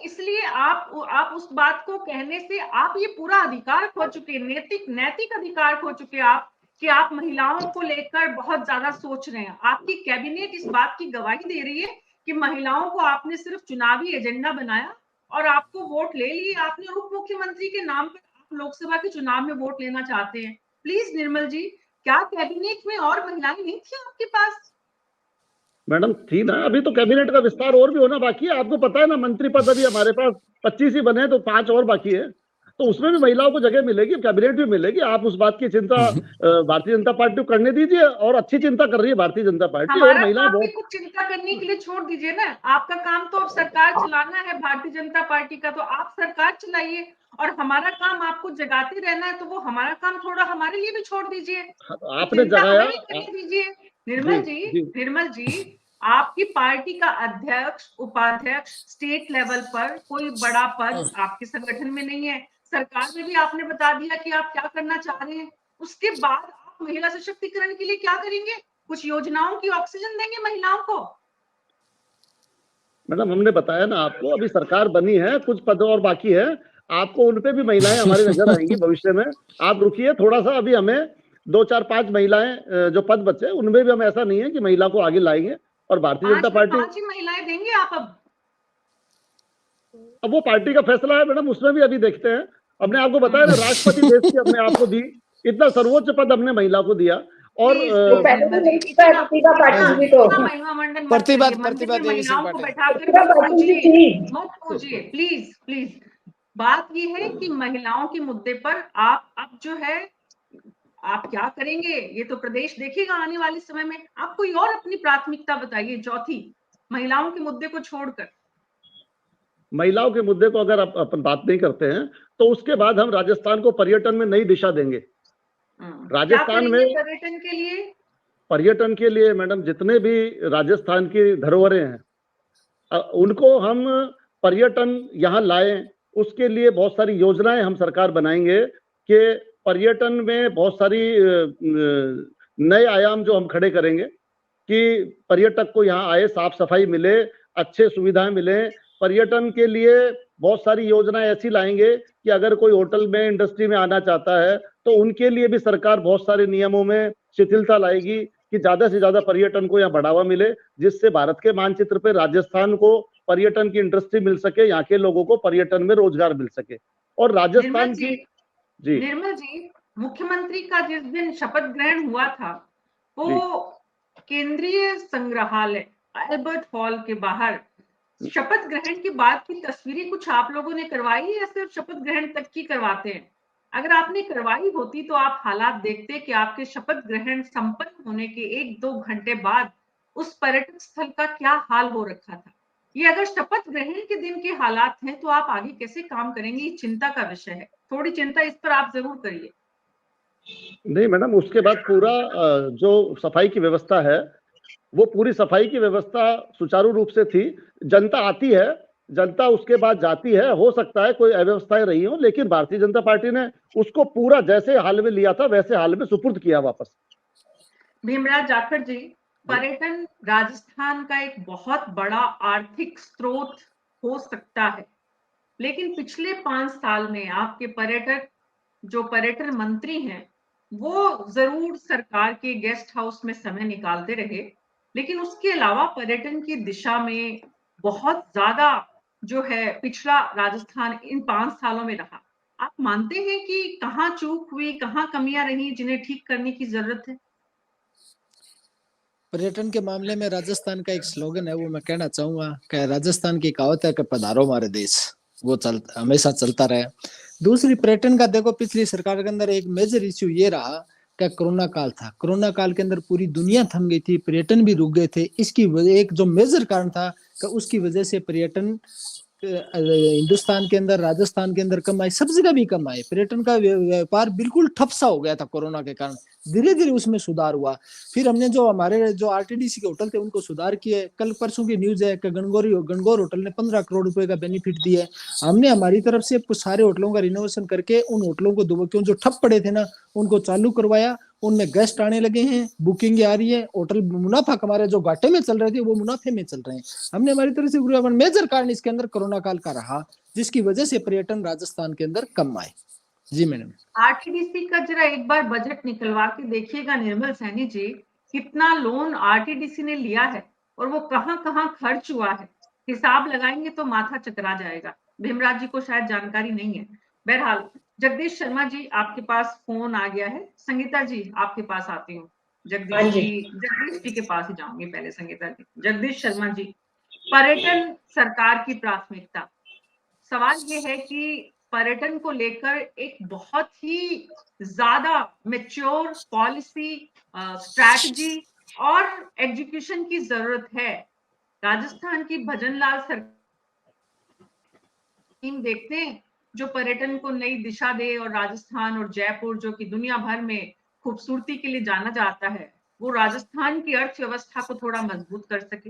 इसलिए आप उस बात को कहने से आप ये पूरा अधिकार खो चुके, नैतिक अधिकार खो चुके आप कि आप महिलाओं को लेकर बहुत ज्यादा सोच रहे हैं। आपकी कैबिनेट इस बात की गवाही दे रही है कि महिलाओं को आपने सिर्फ चुनावी एजेंडा बनाया और आपको वोट ले लिए। आपने उप मुख्यमंत्री के नाम पर लोकसभा के चुनाव में वोट लेना चाहते हैं। प्लीज निर्मल जी, क्या कैबिनेट में और महिलाएं नहीं थी आपके पास? मैडम थी ना, अभी तो कैबिनेट का विस्तार और भी होना बाकी है। आपको पता है ना, मंत्री पद अभी हमारे पास 25 ही बने, तो 5 और बाकी है, तो उसमें भी महिलाओं को जगह मिलेगी, कैबिनेट भी मिलेगी। आप उस बात की चिंता भारतीय जनता पार्टी को करने दीजिए, और अच्छी चिंता कर रही है भारतीय जनता पार्टी। और महिलाएं कुछ चिंता करने के लिए छोड़ दीजिए ना, आपका काम तो अब सरकार चलाना है भारतीय जनता पार्टी का, तो आप सरकार चलाइए और हमारा काम आपको जगाते रहना है, तो वो हमारा काम थोड़ा हमारे लिए भी छोड़ दीजिए। आपने जगाया दीजिए। निर्मल जी, आपकी पार्टी का अध्यक्ष उपाध्यक्ष स्टेट लेवल पर कोई बड़ा पद आपके संगठन में नहीं है। सरकार में भी आपने बता दिया कि आप क्या करना चाह रहे हैं, उसके बाद आप महिला सशक्तिकरण के लिए क्या करेंगे? कुछ योजनाओं की ऑक्सीजन देंगे महिलाओं को? मैडम, हमने बताया ना आपको, अभी सरकार बनी है, कुछ पद और बाकी है, आपको उन पे भी महिलाएं हमारी नजर आएंगी भविष्य में। आप रुकिए थोड़ा सा, अभी हमें 2, 4, 5 महिलाएं जो पद बचे उनमें भी हम, ऐसा नहीं है कि महिला को आगे लाएंगे। और भारतीय जनता पार्टी 5 ही महिलाएं देंगे आप? अब वो पार्टी का फैसला है मैडम, उसमें भी अभी देखते हैं। अपने आपको बताया ना, राष्ट्रपति देश की अपने आप को दी, इतना सर्वोच्च पद हमने महिला को दिया। और प्रतिभा महिलाओं को बैठाकर मत पूछिए प्लीज प्लीज। बात ये है कि महिलाओं के मुद्दे पर आप अब जो है आप क्या करेंगे ये तो प्रदेश देखेगा आने वाले समय में। आप कोई और अपनी प्राथमिकता बताइए चौथी, महिलाओं के मुद्दे को छोड़कर। महिलाओं के मुद्दे को अगर अपन बात नहीं करते हैं तो उसके बाद हम राजस्थान को पर्यटन में नई दिशा देंगे। राजस्थान में पर्यटन के लिए मैडम जितने भी राजस्थान की धरोहरें हैं उनको हम पर्यटन यहाँ लाएं, उसके लिए बहुत सारी योजनाएं हम सरकार बनाएंगे कि पर्यटन में बहुत सारी नए आयाम जो हम खड़े करेंगे कि पर्यटक को यहाँ आए, साफ सफाई मिले, अच्छे सुविधाएं मिले। पर्यटन के लिए बहुत सारी योजनाएं ऐसी लाएंगे कि अगर कोई होटल में इंडस्ट्री में आना चाहता है तो उनके लिए भी सरकार बहुत सारे नियमों में शिथिलता लाएगी कि ज्यादा से ज्यादा पर्यटन को यहाँ बढ़ावा मिले, जिससे भारत के मानचित्र पे राजस्थान को पर्यटन की इंडस्ट्री मिल सके, यहाँ के लोगों को पर्यटन में रोजगार मिल सके। और राजस्थान की जी निर्मल जी, मुख्यमंत्री का जिस दिन शपथ ग्रहण हुआ था वो केंद्रीय संग्रहालय अल्बर्ट हॉल के बाहर शपथ ग्रहण के बाद की तस्वीरें कुछ आप लोगों ने करवाई है या सिर्फ शपथ ग्रहण तक की करवाते हैं? अगर आपने करवाई होती तो आप हालात देखते कि आपके शपथ ग्रहण संपन्न होने के 1-2 घंटे बाद उस पर्यटक स्थल का क्या हाल हो रखा था। ये अगर शपथ ग्रहण के दिन के हालात हैं तो आप आगे कैसे काम करेंगे, ये चिंता का विषय है। थोड़ी चिंता इस पर आप जरूर करिए। नहीं मैडम, उसके बाद पूरा जो सफाई की व्यवस्था है वो पूरी सफाई की व्यवस्था सुचारू रूप से थी। जनता आती है, जनता उसके बाद जाती है, हो सकता है कोई अव्यवस्थाएं रही हो, लेकिन भारतीय जनता पार्टी ने उसको पूरा जैसे हाल में लिया था वैसे हाल में सुपुर्द किया वापस। भीमराज जाखड़ जी, पर्यटन राजस्थान का एक बहुत बड़ा आर्थिक स्रोत हो सकता है, लेकिन पिछले 5 साल में आपके पर्यटन मंत्री हैं वो जरूर सरकार के गेस्ट हाउस में समय निकालते रहे, लेकिन उसके अलावा पर्यटन की दिशा में बहुत ज्यादा जो है पिछड़ा राजस्थान इन 5 सालों में रहा। आप मानते हैं कि कहाँ चूक हुई, कहाँ कमियां रही जिन्हें ठीक करने की जरूरत है? पर्यटन के मामले में राजस्थान का एक स्लोगन है, वो मैं कहना चाहूंगा कि राजस्थान की कहावत है कि पधारो हमारे देश, वो हमेशा चलता रहे। दूसरी पर्यटन का देखो, पिछली सरकार के अंदर एक मेजर इश्यू ये रहा कि कोरोना काल था। कोरोना काल के अंदर पूरी दुनिया थम गई थी, पर्यटन भी रुक गए थे। इसकी वजह एक जो मेजर कारण था कि उसकी वजह से पर्यटन हिंदुस्तान के अंदर, राजस्थान के अंदर कम आए, सब जगह भी कम आए। पर्यटन का व्यापार बिल्कुल ठप सा हो गया था कोरोना के कारण। धीरे धीरे उसमें सुधार हुआ। फिर हमने जो हमारे जो आरटीडीसी के होटल थे उनको सुधार किए। कल परसों की न्यूज है कि गणगौर होटल ने 15 करोड़ रुपए का बेनिफिट दिया। हमने हमारी तरफ से सारे होटलों का रिनोवेशन करके उन होटलों को क्यों जो ठप पड़े थे ना उनको चालू करवाया। उनमें गेस्ट आने लगे हैं, बुकिंग आ रही है, होटल मुनाफा कमा रहे, जो घाटे में चल रहे थे वो मुनाफे में चल रहे हैं। हमने हमारी तरफ से मेजर कारण इसके अंदर कोरोना काल का रहा, जिसकी वजह से पर्यटन राजस्थान के अंदर कम आए। जी मैडम। आरटीडीसी का जरा एक बार बजट निकलवा के देखिएगा निर्मल सैनी जी, कितना लोन आरटीडीसी ने लिया है और वो कहां कहां खर्च हुआ है। हिसाब लगाएंगे तो माथा चकरा जाएगा। भीमराज जी को शायद जानकारी नहीं है। बहरहाल जगदीश शर्मा जी आपके पास फोन आ गया है। संगीता जी आपके पास आती हूँ। जगदीश जी के पास ही जाऊंगी पहले। संगीता जी, जगदीश शर्मा जी, पर्यटन सरकार की प्राथमिकता। सवाल ये है कि पर्यटन को लेकर एक बहुत ही ज्यादा मैच्योर पॉलिसी, स्ट्रैटेजी और एग्जीक्यूशन की जरूरत है। राजस्थान की भजनलाल सरकार देखते हैं जो पर्यटन को नई दिशा दे, और राजस्थान और जयपुर जो कि दुनिया भर में खूबसूरती के लिए जाना जाता है, वो राजस्थान की अर्थव्यवस्था को थोड़ा मजबूत कर सके।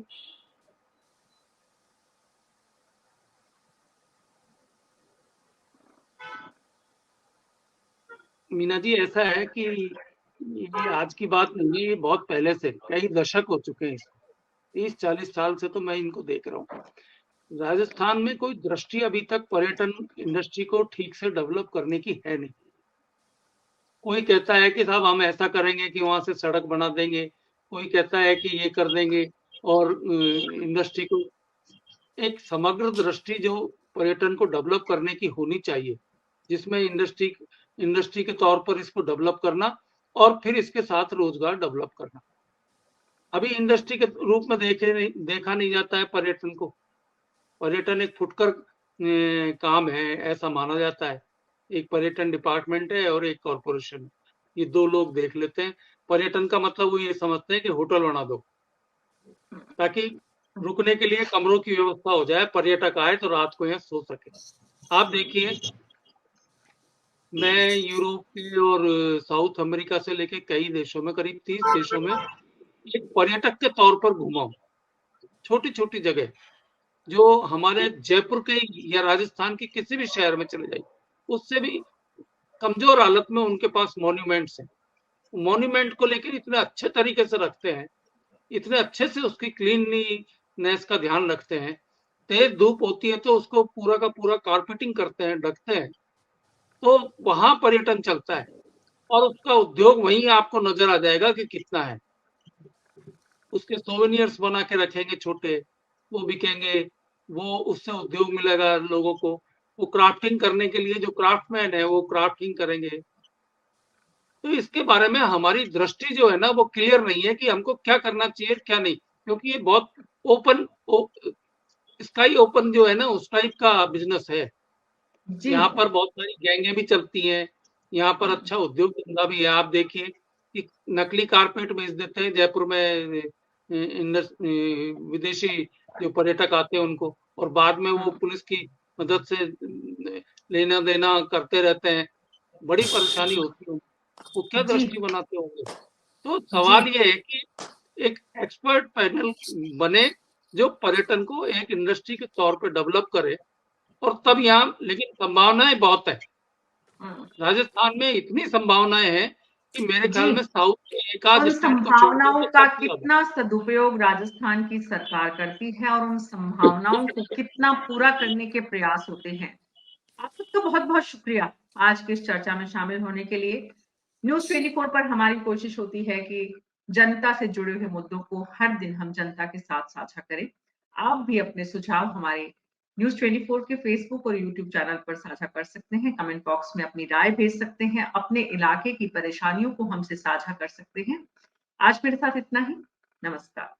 मीना जी, ऐसा है कि ये आज की बात नहीं है, ये बहुत पहले से कई दशक हो चुके हैं। 30-40 साल से तो मैं इनको देख रहा हूँ। राजस्थान में कोई दृष्टि अभी तक पर्यटन इंडस्ट्री को ठीक से डेवलप करने की है नहीं। कोई कहता है कि साहब हम ऐसा करेंगे कि वहां से सड़क बना देंगे, कोई कहता है कि ये कर देंगे, और इंडस्ट्री को एक समग्र दृष्टि जो पर्यटन को डेवलप करने की होनी चाहिए जिसमें इंडस्ट्री के तौर पर इसको डेवलप करना और फिर इसके साथ रोजगार डेवलप करना। अभी इंडस्ट्री के रूप में देखा नहीं जाता है पर्यटन को। पर्यटन एक फुटकर काम है ऐसा माना जाता है। एक पर्यटन डिपार्टमेंट है और एक कॉरपोरेशन, ये दो लोग देख लेते हैं। पर्यटन का मतलब वो ये समझते हैं कि होटल बना दो ताकि रुकने के लिए कमरों की व्यवस्था हो जाए, पर्यटक आए तो रात को यहाँ सो सके। आप देखिए, मैं यूरोप के और साउथ अमेरिका से लेके कई देशों में, करीब 30 देशों में एक पर्यटक के तौर पर घूमा हूं। छोटी छोटी जगह जो हमारे जयपुर के या राजस्थान के किसी भी शहर में चले जाइए, उससे भी कमजोर हालत में उनके पास मॉन्यूमेंट्स हैं। मॉन्यूमेंट को लेकर इतने अच्छे तरीके से रखते हैं, इतने अच्छे से उसकी क्लीनलीनेस का ध्यान रखते हैं। तेज धूप होती है तो उसको पूरा का पूरा कारपेटिंग करते हैं, ढकते हैं, तो वहां पर्यटन चलता है और उसका उद्योग वहीं आपको नजर आ जाएगा कि कितना है। उसके सोवेनियर्स बना के रखेंगे छोटे, वो बिकेंगे, वो उससे उद्योग मिलेगा लोगों को। वो क्राफ्टिंग करने के लिए जो क्राफ्टमैन है वो क्राफ्टिंग करेंगे। तो इसके बारे में हमारी दृष्टि जो है ना वो क्लियर नहीं है कि हमको क्या करना चाहिए क्या नहीं, क्योंकि ये बहुत ओपन स्काई ओपन जो है ना उस टाइप का बिजनेस है। यहाँ पर बहुत सारी गैंगे भी चलती हैं, यहाँ पर अच्छा उद्योग धंधा भी है। आप देखिए कि नकली कारपेट बेच देते हैं जयपुर में विदेशी जो पर्यटक आते हैं उनको, और बाद में वो पुलिस की मदद से लेना देना करते रहते हैं। बड़ी परेशानी होती है, वो क्या दृष्टि बनाते होंगे। तो सवाल ये है कि एक एक्सपर्ट पैनल बने जो पर्यटन को एक इंडस्ट्री के तौर पे डेवलप करे, और तब यहाँ, लेकिन संभावनाएं बहुत है। राजस्थान में इतनी संभावनाएं हैं कि मेरे ख्याल में साउथ के एक आध स्टेट को संभावनाओं का कितना सदुपयोग राजस्थान की सरकार करती है और उन संभावनाओं को कितना पूरा करने के प्रयास होते हैं। आप सबका बहुत बहुत शुक्रिया आज की इस चर्चा में शामिल होने के लिए। न्यूज़ 24 पर हमारी कोशिश होती है कि जनता से जुड़े हुए मुद्दों को हर दिन हम जनता के साथ साझा करें। आप भी अपने सुझाव हमारे न्यूज़ 24 के फेसबुक और यूट्यूब चैनल पर साझा कर सकते हैं। कमेंट बॉक्स में अपनी राय भेज सकते हैं, अपने इलाके की परेशानियों को हमसे साझा कर सकते हैं। आज मेरे साथ इतना ही। नमस्कार।